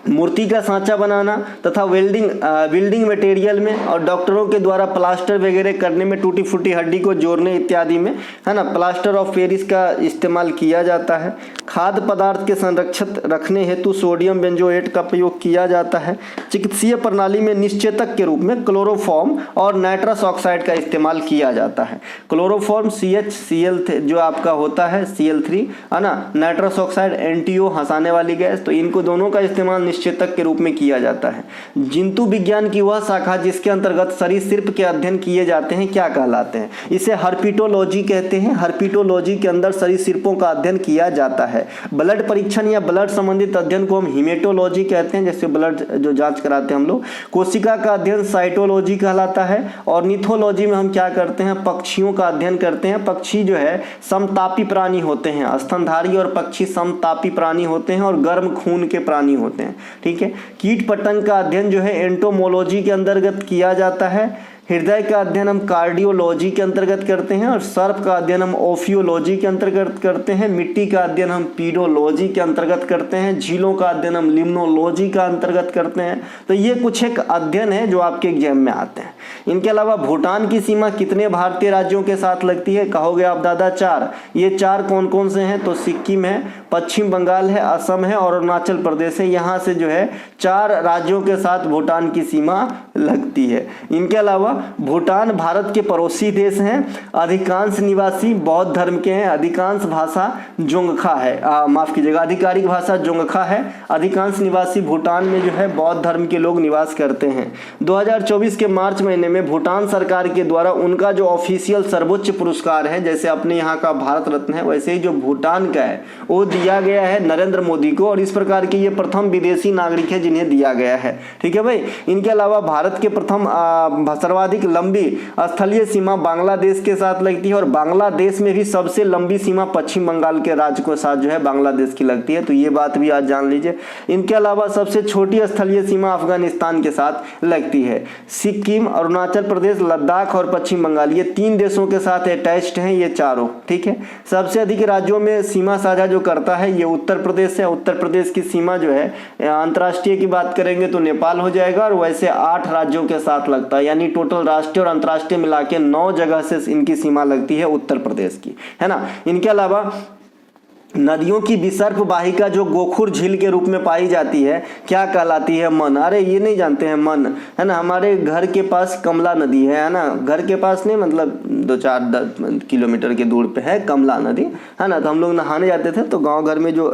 मूर्ति का सांचा बनाना तथा वेल्डिंग मटेरियल में और डॉक्टरों के द्वारा प्लास्टर वगैरह करने में, टूटी फूटी हड्डी को जोड़ने इत्यादि में, है ना, प्लास्टर ऑफ पेरिस का इस्तेमाल किया जाता है। खाद्य पदार्थ के संरक्षित रखने हेतु सोडियम बेंजोएट का प्रयोग किया जाता है। चिकित्सीय प्रणाली में निश्चेतक के रूप में क्लोरोफॉर्म और नाइट्रस ऑक्साइड का इस्तेमाल किया जाता है। क्लोरोफॉर्म CHCl जो आपका होता है Cl3, है ना। नाइट्रस ऑक्साइड NTO हंसाने वाली गैस, तो इनको दोनों का इस्तेमाल निश्चेतक के रूप में किया जाता है। जंतु विज्ञान की वह शाखा जिसके अंतर्गत सरीसृप के अध्ययन किए जाते हैं क्या कहलाते हैं? इसे हर्पिटोलॉजी कहते हैं। हर्पिटोलॉजी के अंदर सरीसृपों का अध्ययन किया जाता है। ब्लड परीक्षण या ब्लड संबंधित अध्ययन को हम हीमेटोलॉजी कहते हैं, जैसे ब्लड जो जांच कराते हैं हम लोग। कोशिका का अध्ययन साइटोलॉजी कहलाता है। और निथोलॉजी में हम क्या करते हैं? पक्षियों का अध्ययन करते हैं। पक्षी जो है समतापी प्राणी होते हैं, स्तनधारी और पक्षी समतापी प्राणी होते हैं और गर्म खून के प्राणी होते हैं, ठीक है। कीट पतंग का अध्ययन जो है एंटोमोलॉजी के अंतर्गत किया जाता है। हृदय का अध्ययन हम कार्डियोलॉजी के अंतर्गत करते हैं और सर्प का अध्ययन हम ओफियोलॉजी के अंतर्गत करते हैं। मिट्टी का अध्ययन हम पीडोलॉजी के अंतर्गत करते हैं। झीलों का अध्ययन हम लिम्नोलॉजी का अंतर्गत करते हैं। तो ये कुछ एक अध्ययन है जो आपके एग्जाम में आते हैं। इनके अलावा भूटान की सीमा कितने भारतीय राज्यों के साथ लगती है? कहोगे आप दादा 4। ये 4 कौन कौन से हैं? तो सिक्किम है, पश्चिम बंगाल है, असम है और अरुणाचल प्रदेश है। यहाँ से जो है 4 राज्यों के साथ भूटान की सीमा लगती है। इनके अलावा भूटान भारत के पड़ोसी देश हैं। अधिकांश निवासी बौद्ध धर्म के हैं। अधिकांश भाषा जोंगखा है, माफ कीजिएगा, आधिकारिक भाषा जोंगखा है। अधिकांश निवासी भूटान में जो है बौद्ध धर्म के लोग निवास करते हैं। 2024 के मार्च महीने में भूटान सरकार के द्वारा उनका जो ऑफिशियल सर्वोच्च पुरस्कार है, जैसे अपने यहाँ का भारत रत्न है, वैसे ही जो भूटान का है वो दिया गया है नरेंद्र मोदी को। और इस प्रकार के ये प्रथम विदेशी नागरिक है जिन्हें दिया गया है, ठीक है भाई। इनके अलावा भारत के प्रथम सर्वाधिक लंबी स्थलीय सीमा बांग्लादेश के साथ लगती है और बांग्लादेश में भी सबसे लंबी सीमा पश्चिम बंगाल के राज्य के साथ जो है बांग्लादेश की लगती है। तो ये बात भी आज जान लीजिए। इनके अलावा सबसे छोटी स्थलीय सीमा अफगानिस्तान के साथ लगती है। सिक्किम, अरुणाचल प्रदेश, लद्दाख और पश्चिम बंगाल, ये 3 देशों के साथ अटैच्ड हैं ये चारों, ठीक है। सबसे अधिक राज्यों में सीमा साझा जो करता है ये उत्तर प्रदेश है। उत्तर प्रदेश की सीमा जो है अंतर्राष्ट्रीय की बात करेंगे तो नेपाल हो जाएगा और वैसे 8 राज्यों के साथ लगता है, यानी टोटल राष्ट्रीय और अंतर्राष्ट्रीय मिला के 9 जगह से इनकी सीमा लगती है उत्तर प्रदेश की, है ना। इनके अलावा नदियों की विसर्प वाहिका जो गोखुर झील के रूप में पाई जाती है क्या कहलाती है? मन। अरे ये नहीं जानते हैं मन, है ना। हमारे घर के पास कमला नदी है ना। घर के पास नहीं, मतलब 2-4 किलोमीटर के दूर पे है कमला नदी, है ना। तो हम लोग नहाने जाते थे तो गांव घर में जो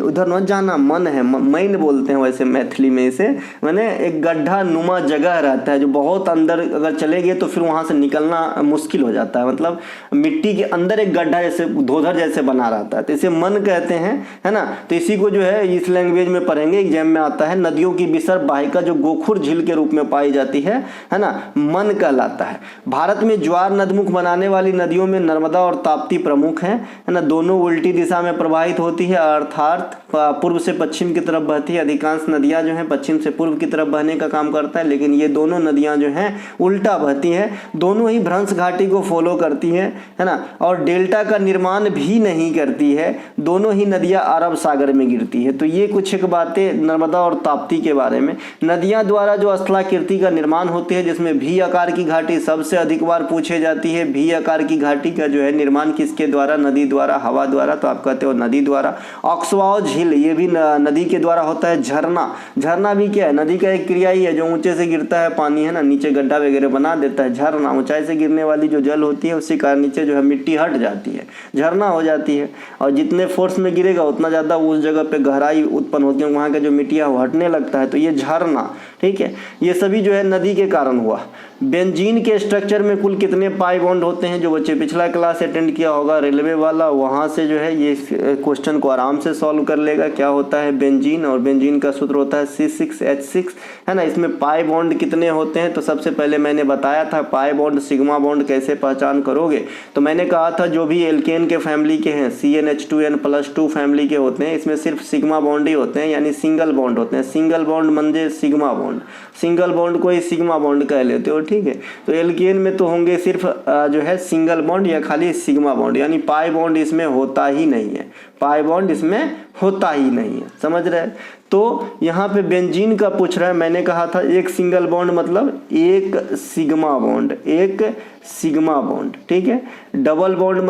उधर न जाना, मन है, मैन बोलते हैं वैसे मैथिली में इसे, मैंने एक गड्ढा नुमा जगह रहता है जो बहुत अंदर अगर चले गए तो फिर वहाँ से निकलना मुश्किल हो जाता है। मतलब मिट्टी के अंदर एक गड्ढा जैसे धोधर जैसे बना रहता है, इसे मन कहते हैं, है ना। तो इसी को जो है इस लैंग्वेज में पढ़ेंगे, एग्जाम में आता है। नदियों की विसर्प वाहिका जो गोखुर झील के रूप में पाई जाती है ना, मन कहलाता है। भारत में ज्वार नदमुख बनाने वाली नदियों में नर्मदा और ताप्ती प्रमुख हैं, है ना। दोनों उल्टी दिशा में प्रवाहित होती है, अर्थात पूर्व से पश्चिम की तरफ बहती है। अधिकांश नदियां जो हैं पश्चिम से पूर्व की तरफ बहने का काम करता है, लेकिन ये दोनों नदियां जो हैं उल्टा बहती हैं। दोनों ही भ्रंश घाटी को फॉलो करती हैं, है ना। और डेल्टा का निर्माण भी नहीं करती है। दोनों ही नदियां अरब सागर में गिरती है। तो ये कुछ एक बातें नर्मदा और ताप्ती के बारे में। नदियां द्वारा जो स्थलाकृति का निर्माण होती है जिसमें भी आकार की घाटी सबसे अधिक बार पूछे जाती है। भी आकार की घाटी का जो है निर्माण किसके द्वारा? नदी द्वारा, हवा द्वारा। तो आप कहते हो नदी द्वारा। ऑक्सवाओ झील ये भी नदी के द्वारा होता है। झरना, झरना भी क्या है? नदी का एक क्रिया ही है जो ऊंचे से गिरता है पानी, है ना, नीचे गड्ढा वगैरह बना देता है। झरना ऊंचाई से गिरने वाली जो जल होती है उसी कारण नीचे जो है मिट्टी हट जाती है, झरना हो जाती है। और जितने फोर्स में गिरेगा उतना ज़्यादा उस जगह पे गहराई उत्पन्न होती है, वहाँ का जो मिट्टी है वो हटने लगता है। तो ये झरना, ठीक है, ये सभी जो है नदी के कारण हुआ। बेंजीन के स्ट्रक्चर में कुल कितने पाई बॉन्ड होते हैं? जो बच्चे पिछला क्लास अटेंड किया होगा रेलवे वाला, वहाँ से जो है ये क्वेश्चन को आराम से सॉल्व कर लेगा। क्या होता है बेंजीन? और बेंजीन का सूत्र होता है C6H6, है ना। इसमें पाई बॉन्ड कितने होते हैं? तो सबसे पहले मैंने बताया था पाई बॉन्ड सिग्मा बॉन्ड कैसे पहचान करोगे। तो मैंने कहा था जो भी एल्केन के फैमिली के हैं CnH2n+2 फैमिली के होते हैं, इसमें सिर्फ सिग्मा बॉन्ड ही होते हैं, यानी सिंगल बॉन्ड होते हैं। सिंगल बॉन्ड म्हणजे सिग्मा बॉन्ड, सिंगल बॉन्ड को ही सिग्मा बॉन्ड कह लेते हो, ठीक है। तो एल्केन में तो होंगे सिर्फ जो है सिंगल बॉन्ड या खाली सिग्मा बॉन्ड, यानी पाई बॉन्ड इसमें होता ही नहीं है। पाई बॉन्ड इसमें होता ही नहीं है, समझ रहे हैं। तो यहाँ पे बेंजीन का पूछ रहा है। मैंने कहा था एक सिंगल बॉन्ड मतलब एक सिग्मा बॉन्ड, एक सिग्मा बॉन्ड, ठीक है। डबल बॉन्ड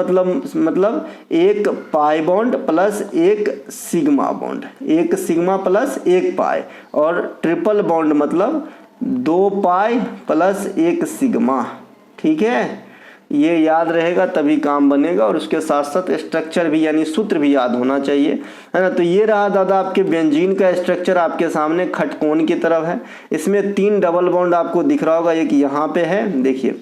मतलब एक पाई बॉन्ड प्लस एक सिग्मा बॉन्ड, एक सिग्मा प्लस एक पाई। और ट्रिपल बॉन्ड मतलब 2 पाई प्लस एक सिग्मा, ठीक है। ये याद रहेगा तभी काम बनेगा, और उसके साथ साथ स्ट्रक्चर भी यानी सूत्र भी याद होना चाहिए, है ना। तो ये रहा दादा आपके बेंजीन का स्ट्रक्चर आपके सामने खटकोण की तरफ है। इसमें 3 डबल बॉन्ड आपको दिख रहा होगा, एक यहाँ पे है, देखिए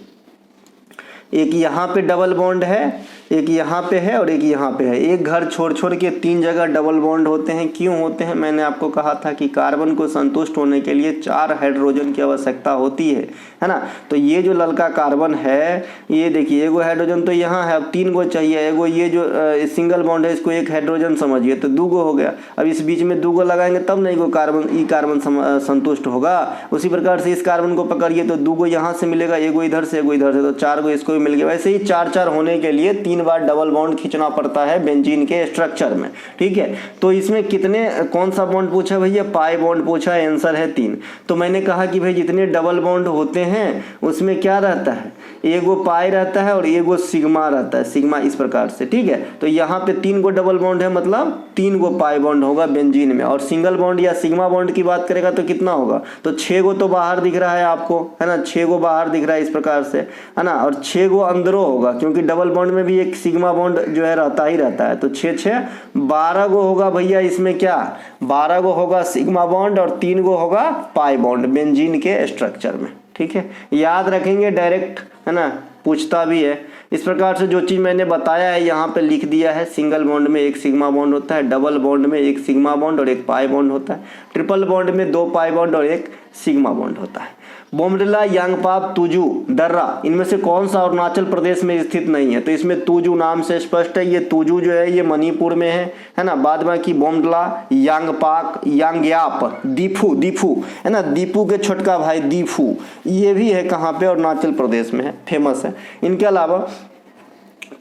एक यहाँ पे डबल बॉन्ड है, एक यहाँ पे है और एक यहाँ पे है। एक घर छोड़ छोड़ के 3 जगह डबल बॉन्ड होते हैं। क्यों होते हैं? मैंने आपको कहा था कि कार्बन को संतुष्ट होने के लिए 4 हाइड्रोजन की आवश्यकता होती है ना। तो ये जो ललका कार्बन है, ये देखिए एगो हाइड्रोजन तो यहाँ है, अब 3 गो चाहिए। एगो ये जो सिंगल बॉन्ड है इसको 1 हाइड्रोजन समझिए, तो 2 गो हो गया। अब इस बीच में 2 गो लगाएंगे तब नहीं को कार्बन संतुष्ट होगा। उसी प्रकार से इस कार्बन को पकड़िए तो 2 गो यहाँ से मिलेगा, एगो इधर से एगो इधर से, तो 4 गो इसको भी मिल गया। वैसे ही 4-4 होने के लिए 3 बार डबल बॉन्ड खींचना पड़ता है बेंजीन के स्ट्रक्चर में, ठीक है। तो इसमें कितने, कौन सा बॉन्ड पूछा भैया? पाई बॉन्ड पूछा, आंसर है 3। तो मैंने कहा कि भाई जितने डबल बॉन्ड होते हैं उसमें क्या रहता है, एगो पाई रहता है और एगो सिग्मा रहता है, सिग्मा इस प्रकार से, ठीक है। तो यहाँ पे 3 गो डबल बॉन्ड है, मतलब 3 गो पाई बॉन्ड होगा बेंजीन में। और सिंगल बॉन्ड या सिग्मा बॉन्ड की बात करेगा तो कितना होगा? तो 6 गो तो बाहर दिख रहा है आपको, है ना, 6 गो बाहर दिख रहा है इस प्रकार से, है ना, और 6 गो अंदरों होगा, क्योंकि डबल बॉन्ड में भी एक सिग्मा बॉन्ड जो है रहता ही रहता है। तो 6-6 12 गो होगा भैया, इसमें क्या 12 गो होगा सिग्मा बॉन्ड और 3 गो होगा पाई बॉन्ड बेंजीन के स्ट्रक्चर में, ठीक है। याद रखेंगे डायरेक्ट, है ना, पूछता भी है। इस प्रकार से जो चीज़ मैंने बताया है यहाँ पे लिख दिया है। सिंगल बॉन्ड में 1 सिग्मा बॉन्ड होता है, डबल बॉन्ड में 1 सिग्मा बॉन्ड और 1 पाई बॉन्ड होता है, ट्रिपल बॉन्ड में 2 पाई बॉन्ड और 1 सिग्मा बॉन्ड होता है। बोमडिला, यांगपाप, तुजू, दर्रा, इनमें से कौन सा अरुणाचल प्रदेश में स्थित नहीं है? तो इसमें तुजू नाम से स्पष्ट है, ये तुजू जो है ये मणिपुर में है ना। बाद में की बोमडिला, यांगपाक, यांग्याप, दीफू, दीफू है ना, दीपू के छोटका भाई दीफू, ये भी है कहाँ पे? अरुणाचल प्रदेश में है, फेमस है। इनके अलावा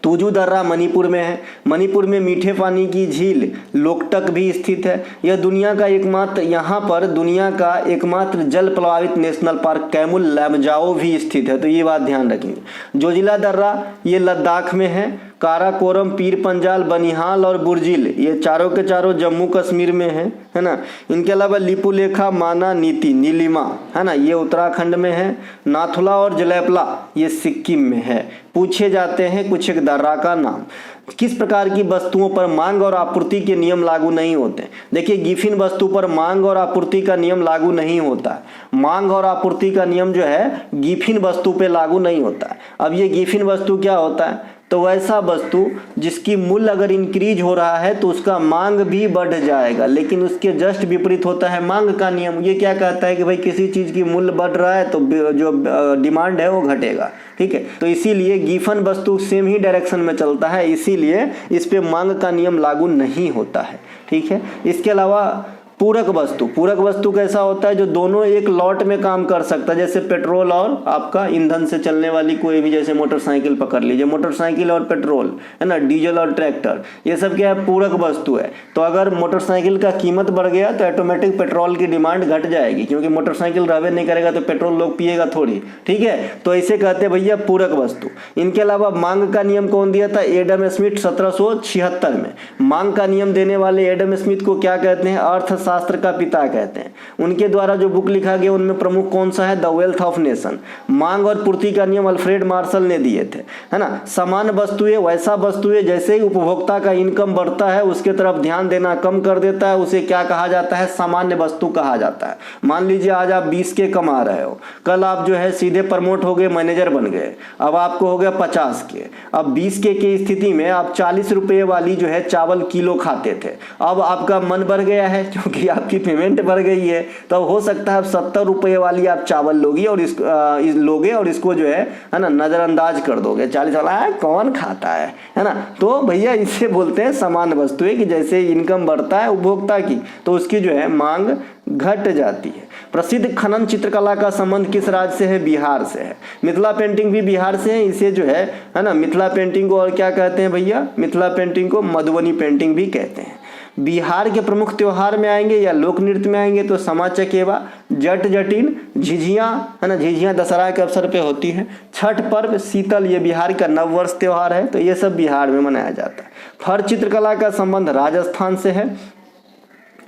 तुजू दर्रा मणिपुर में है। मणिपुर में मीठे पानी की झील लोकटक भी स्थित है। यह दुनिया का एकमात्र, यहाँ पर दुनिया का एकमात्र जल प्लावित नेशनल पार्क कैमुल लैमजाओ भी स्थित है, तो ये बात ध्यान रखेंगे। जोजिला दर्रा ये लद्दाख में है। काराकोरम, पीर पंजाल, बनिहाल और बुर्जिल ये चारों के चारों जम्मू कश्मीर में है ना। इनके अलावा लिपुलेखा, माना, नीति, नीलिमा, है ना, ये उत्तराखंड में है। नाथुला और जलैपला ये सिक्किम में है। पूछे जाते हैं कुछ एक दर्रा का नाम। किस प्रकार की वस्तुओं पर मांग और आपूर्ति के नियम लागू नहीं होते? देखिए गिफिन वस्तु पर मांग और आपूर्ति का नियम लागू नहीं होता है। मांग और आपूर्ति का नियम जो है गिफिन वस्तु पे लागू नहीं होता है। अब ये गिफिन वस्तु क्या होता है? तो वैसा वस्तु जिसकी मूल्य अगर इंक्रीज हो रहा है तो उसका मांग भी बढ़ जाएगा, लेकिन उसके जस्ट विपरीत होता है मांग का नियम। ये क्या कहता है कि भाई किसी चीज़ की मूल्य बढ़ रहा है तो जो डिमांड है वो घटेगा, ठीक है। तो इसीलिए गिफन वस्तु सेम ही डायरेक्शन में चलता है, इसीलिए इस पे मांग का नियम लागू नहीं होता है, ठीक है। इसके अलावा पूरक वस्तु, पूरक वस्तु कैसा होता है? जो दोनों एक लॉट में काम कर सकता है, जैसे पेट्रोल और आपका ईंधन से चलने वाली कोई भी, जैसे मोटरसाइकिल पकड़ लीजिए, मोटरसाइकिल और पेट्रोल, है ना, डीजल और ट्रैक्टर, ये सब क्या है? पूरक वस्तु है। तो अगर मोटरसाइकिल का कीमत बढ़ गया तो ऑटोमेटिक पेट्रोल की डिमांड घट जाएगी, क्योंकि मोटरसाइकिल रहबे नहीं करेगा तो पेट्रोल लोग पिएगा थोड़ी, ठीक है। तो ऐसे कहते हैं भैया पूरक वस्तु। इनके अलावा मांग का नियम कौन दिया था? एडम स्मिथ 1776 में। मांग का नियम देने वाले एडम स्मिथ को क्या कहते हैं? अर्थशास्त्र का पिता कहते हैं। उनके द्वारा जो बुक लिखा गया उनमें प्रमुख कौन सा है? The wealth of nation. मांग और पूर्ति का नियम अल्फ्रेड मार्शल ने दिए थे, है ना। समान वस्तुएं वैसा वस्तुएं जैसे ही उपभोक्ता का इनकम बढ़ता है उसके तरफ ध्यान देना कम कर देता है, उसे क्या कहा जाता है? सामान्य वस्तु कहा जाता है। मान लीजिए आज आप 20 के कमा रहे हो, कल आप जो है सीधे प्रमोट हो गए, मैनेजर बन गए, अब आपको हो गया 50 के। अब 20 के की स्थिति में आप 40 रुपये वाली जो है चावल किलो खाते थे, अब आपका मन बढ़ गया है क्योंकि आपकी पेमेंट बढ़ गई है, तो हो सकता है 70 रुपये वाली आप चावल लोगी और इसको जो है ना नजरअंदाज कर दोगे। 40 वाला कौन खाता है ना। तो भैया इससे बोलते हैं समान वस्तुएं कि जैसे इनकम बढ़ता है उपभोक्ता की तो उसकी जो है मांग घट जाती है। प्रसिद्ध खनन चित्रकला का संबंध किस राज्य से है? बिहार से है। मिथिला पेंटिंग भी बिहार से है। इसे जो है ना मिथिला पेंटिंग को और क्या कहते हैं भैया? मिथिला पेंटिंग को मधुबनी पेंटिंग भी कहते हैं। बिहार के प्रमुख त्योहार में आएंगे या लोक नृत्य में आएंगे तो समा चकेवा, जट जटिन, झिझियाँ, है ना, झिझियाँ दशहरा के अवसर पे होती हैं। छठ पर्व, शीतल, ये बिहार का नववर्ष त्योहार है, तो ये सब बिहार में मनाया जाता है। फर चित्रकला का संबंध राजस्थान से है।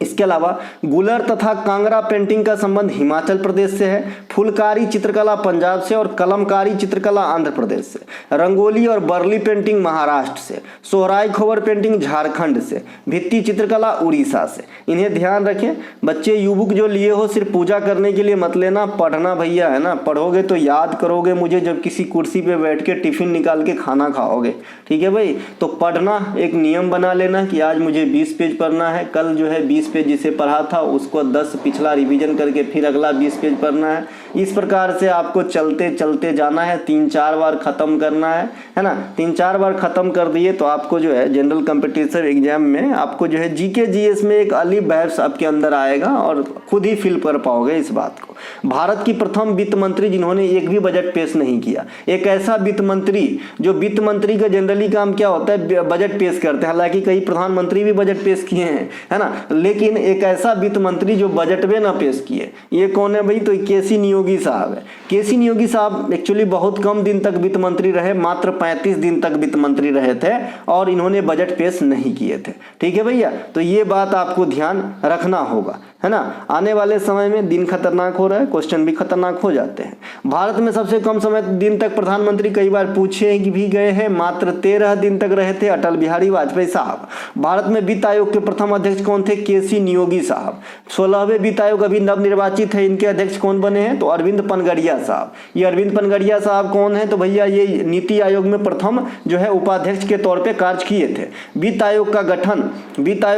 इसके अलावा गुलर तथा कांगड़ा पेंटिंग का संबंध हिमाचल प्रदेश से है, फुलकारी चित्रकला पंजाब से और कलमकारी चित्रकला आंध्र प्रदेश से, रंगोली और बर्ली पेंटिंग महाराष्ट्र से, सोहराई खोबर पेंटिंग झारखंड से, भित्ति चित्रकला उड़ीसा से। इन्हें ध्यान रखें बच्चे, यू बुक जो लिए हो सिर्फ पूजा करने के लिए मत लेना, पढ़ना भैया है ना, पढ़ोगे तो याद करोगे मुझे जब किसी कुर्सी पे बैठ के टिफिन निकाल के खाना खाओगे, ठीक है भाई। तो पढ़ना एक नियम बना लेना कि आज मुझे 20 पेज पढ़ना है, कल जो है 20 पेज जिसे पढ़ा था उसको 10 पिछला रिवीजन करके फिर अगला 20 पेज पढ़ना है। इस प्रकार से आपको चलते चलते जाना है, 3-4 बार खत्म करना है ना। 3-4 बार खत्म कर दिए तो आपको जो है जनरल कॉम्पिटिशन एग्जाम में आपको जो है जीके जीएस में एक अली बैब्स आपके अंदर आएगा और खुद ही फिल कर पाओगे इस बात को। भारत की प्रथम वित्त मंत्री जिन्होंने एक भी बजट पेश नहीं किया, एक ऐसा वित्त मंत्री जो वित्त मंत्री का जनरली काम क्या होता है, बजट पेश करते हैं। हालांकि कई प्रधानमंत्री भी बजट पेश किए हैं, है ना, लेकिन एक ऐसा वित्त मंत्री जो बजट में ना पेश किए, ये कौन है भाई? तो केसी नियोगी साहब है। केसी नियोगी साहब एक्चुअली बहुत कम दिन तक वित्त मंत्री रहे, मात्र 35 दिन तक वित्त मंत्री रहे थे और इन्होंने बजट पेश नहीं किए थे, ठीक है भैया। तो ये बात आपको ध्यान रखना होगा, है ना। आने वाले समय में दिन खतरनाक हो रहा है, क्वेश्चन भी खतरनाक हो जाते हैं। भारत में सबसे कम समय दिन तक प्रधानमंत्री कई बार पूछे भी गए हैं, मात्र 13 दिन तक रहे थे अटल बिहारी वाजपेयी साहब। भारत में वित्त आयोग के प्रथम अध्यक्ष कौन थे? केसी नियोगी साहब। 16वें वित्त आयोग अभी नवनिर्वाचित है, इनके अध्यक्ष कौन बने हैं? तो अरविंद पनगड़िया साहब। ये अरविंद पनगड़िया साहब कौन है? तो भैया ये नीति आयोग में प्रथम जो है उपाध्यक्ष के तौर पे कार्य किए थे। वित्त आयोग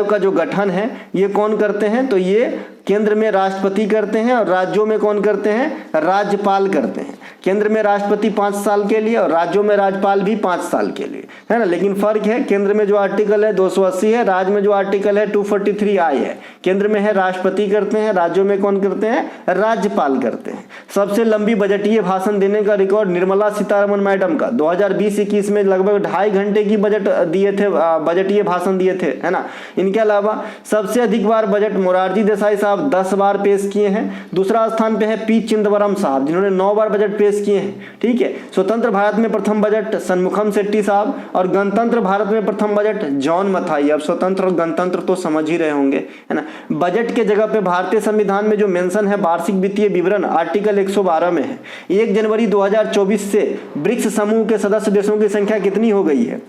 का जो गठन है ये कौन करते हैं? तो ये केंद्र में राष्ट्रपति करते हैं और राज्यों में कौन करते हैं? राज्यपाल करते हैं। केंद्र में राष्ट्रपति 5 साल के लिए और राज्यों में राज्यपाल भी 5 साल के लिए, है ना। लेकिन फर्क है, केंद्र में जो आर्टिकल है 280 है, राज्य में जो आर्टिकल है 243 आई है। केंद्र में है राष्ट्रपति करते हैं, राज्यों में कौन करते हैं? राज्यपाल करते हैं। सबसे लंबी बजटीय भाषण देने का रिकॉर्ड निर्मला सीतारमण मैडम का 2020-21 में लगभग 2.5 घंटे की बजटीय भाषण दिए थे, है ना। इनके अलावा सबसे अधिक बार बजट मोरारजी देसाई साहब 10 बार पेश किए हैं। दूसरा स्थान पे है पी चिदंबरम साहब जिन्होंने 9 बार बजट पेश किए हैं, ठीक है। स्वतंत्र भारत में प्रथम बजट सन्मुखम शेट्टी साहब और गणतंत्र भारत में प्रथम बजट जॉन मथाई। अब स्वतंत्र और गणतंत्र तो समझ ही रहे होंगे, है ना। बजट के जगह पे भारतीय संविधान में जो मेंशन है वार्षिक वित्तीय विवरण आर्टिकल 112 में है। 1 जनवरी 2024 से ब्रिक्स समूह के सदस्य देशों की संख्या कितनी हो गई है?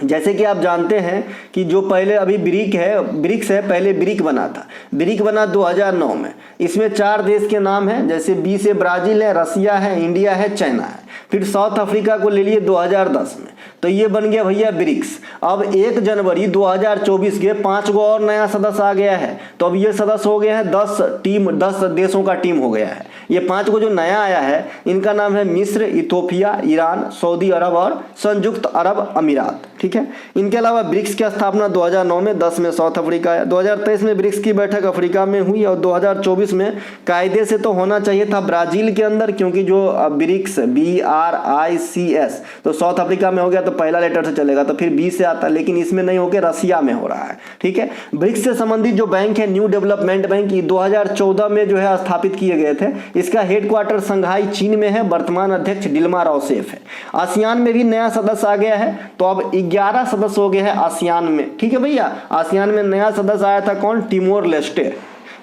जैसे कि आप जानते हैं कि जो पहले अभी ब्रिक्स है, पहले ब्रिक बना था। ब्रिक बना 2009 में। इसमें 4 देश के नाम हैं, जैसे बी से ब्राजील है, रसिया है, इंडिया है, चाइना है। फिर साउथ अफ्रीका को ले लिए 2010 में, तो ये बन गया भैया ब्रिक्स। अब 1 जनवरी 2024 के 5 गो और नया सदस्य आ गया है, तो अब ये सदस्य हो गया है 10 देशों का टीम हो गया है। ये 5 गो जो नया आया है इनका नाम है मिस्र, इथोपिया, ईरान, सऊदी अरब और संयुक्त अरब अमीरात, ठीक है। इनके अलावा ब्रिक्स की स्थापना 2009 में, 10 में साउथ अफ्रीका है, 2023 में ब्रिक्स की बैठक अफ्रीका में हुई और 2024 में कायदे से तो होना चाहिए था ब्राजील के अंदर, क्योंकि जो ब्रिक्स BRICS तो साउथ अफ्रीका में हो गया तो पहला लेटर से चलेगा, तो फिर बी से आता है, लेकिन इसमें नहीं होकर रसिया में हो रहा है, ठीक है। ब्रिक्स से संबंधित जो बैंक है न्यू डेवलपमेंट बैंक, 2014 में जो है स्थापित किए गए थे। इसका हेडक्वार्टर संघाई चीन में है। वर्तमान अध्यक्ष डिल्मा रौसेफ है। आसियान में भी नया सदस्य आ गया है, तो अब 11 सदस्य हो गए हैं आसियान में, ठीक है भैया। आसियान में नया सदस्य आया था कौन? टिमोर लेस्टे।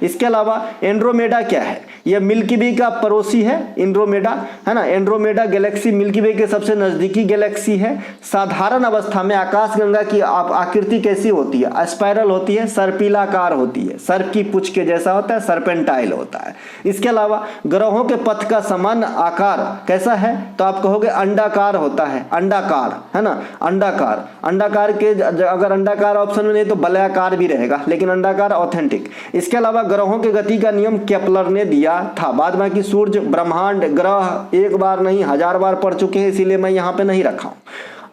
इसके अलावा एंड्रोमेडा क्या है? यह मिल्की वे का पड़ोसी है, एंड्रोमेडा, है ना। एंड्रोमेडा गैलेक्सी मिल्की वे के सबसे नजदीकी गैलेक्सी है। साधारण अवस्था में आकाशगंगा की आकृति कैसी होती है? स्पाइरल होती है, सर्पिलाकार होती है, सर्प की पूंछ के जैसा होता है, सर्पेंटाइल होता है। इसके अलावा ग्रहों के पथ का समान आकार कैसा है? तो आप कहोगे अंडाकार होता है, अंडाकार, है ना, अंडाकार। अंडाकार के अगर अंडाकार ऑप्शन में नहीं तो वलयाकार भी रहेगा, लेकिन अंडाकार ऑथेंटिक। इसके अलावा ग्रहों की गति का नियम केपलर ने दिया था। बाद बाकी सूर्य, ब्रह्मांड, ग्रह एक बार नहीं 1000 बार पढ़ चुके हैं, इसीलिए मैं यहाँ पे नहीं रखा हूँ।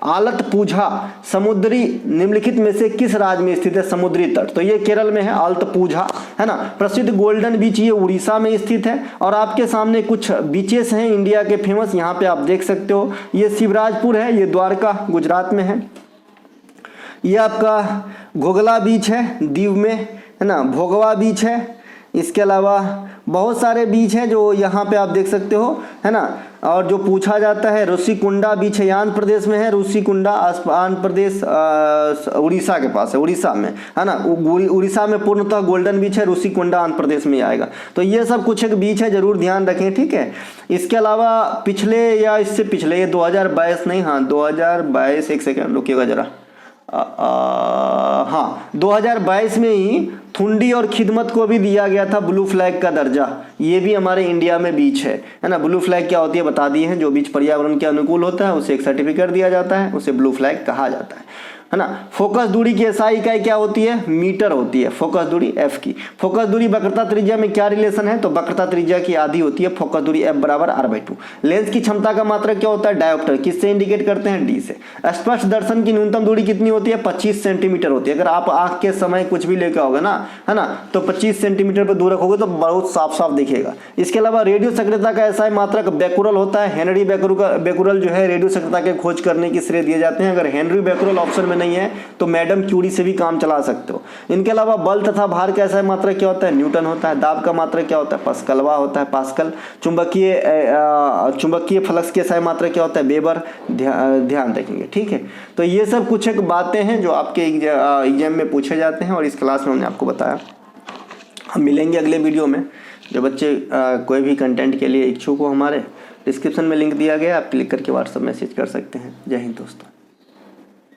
आलतपूझा समुद्री निम्नलिखित में से किस राज्य में स्थित है? समुद्री तट, तो ये केरल में है आलतपूझा, है ना। प्रसिद्ध गोल्डन बीच ये उड़ीसा में स्थित है। और आपके सामने कुछ बीचेस हैं इंडिया के फेमस, यहाँ पे आप देख सकते हो। ये शिवराजपुर है, ये द्वारका गुजरात में है। ये आपका घोघला बीच है दीव में, है ना, भोगवा बीच है। इसके अलावा बहुत सारे बीच हैं जो यहाँ पे आप देख सकते हो, है ना। और जो पूछा जाता है ऋषिकुंडा बीच है, आंध्र प्रदेश में है। ऋषिकुंडा आंध्र प्रदेश उड़ीसा के पास है, उड़ीसा में, है ना। उड़ीसा में पूर्णतः गोल्डन बीच है, ऋषिकुंडा आंध्र प्रदेश में आएगा। तो ये सब कुछ एक बीच है, जरूर ध्यान रखें, ठीक है। इसके अलावा पिछले या इससे पिछले, ये 2022 नहीं, हाँ 2022, एक सेकेंड रुकिएगा जरा, हाँ 2022 में ही थुंडी और खिदमत को भी दिया गया था ब्लू फ्लैग का दर्जा। ये भी हमारे इंडिया में बीच है ना। ब्लू फ्लैग क्या होती है बता दिए हैं, जो बीच पर्यावरण के अनुकूल होता है उसे एक सर्टिफिकेट दिया जाता है, उसे ब्लू फ्लैग कहा जाता है ना। फोकस दूरी की एसआई इकाई क्या होती है, मीटर होती है, फोकस दूरी एफ की। फोकस दूरी वक्रता त्रिज्या में क्या रिलेशन है, तो वक्रता त्रिज्या की आधी होती है, फोकस दूरी एफ बराबर r/2। लेंस की क्षमता का मात्रक क्या होता है, डायोप्टर, किससे इंडिकेट करते हैं, डी से। स्पष्ट दर्शन की न्यूनतम दूरी कितनी होती है, 25 सेंटीमीटर होती है। अगर आप आंख के समय कुछ भी लेकर आओगे ना, है ना, तो 25 सेंटीमीटर पर दूर रखोगे तो बहुत साफ साफ दिखेगा। इसके अलावा रेडियो सक्रियता का एसआई मात्रक बेकुरल होता है। हेनरी बेकुरल जो है रेडियो सक्रियता के खोज करने की श्रेय दिए जाते हैं। अगर हेनरी बेकुरल ऑप्शन में नहीं है तो मैडम क्यूरी से भी काम चला सकते हो। इनके अलावा बल तथा भार का एसआई मात्रक क्या होता है, न्यूटन होता है। दाब का मात्रक क्या होता है, पास्कलवा होता है, पास्कल। चुंबकीय फ्लक्स के एसआई मात्रक क्या होता है, वेबर। ध्यान रखेंगे, ठीक है। तो ये सब कुछ एक बातें हैं जो आपके एग्जाम में पूछे जाते हैं और इस क्लास में हमने आपको बताया। हम मिलेंगे अगले वीडियो में। जो बच्चे कोई भी कंटेंट के लिए इच्छुक हो, हमारे डिस्क्रिप्शन में लिंक दिया गया है, आप क्लिक करके व्हाट्सएप मैसेज कर सकते हैं। जय हिंद दोस्तों।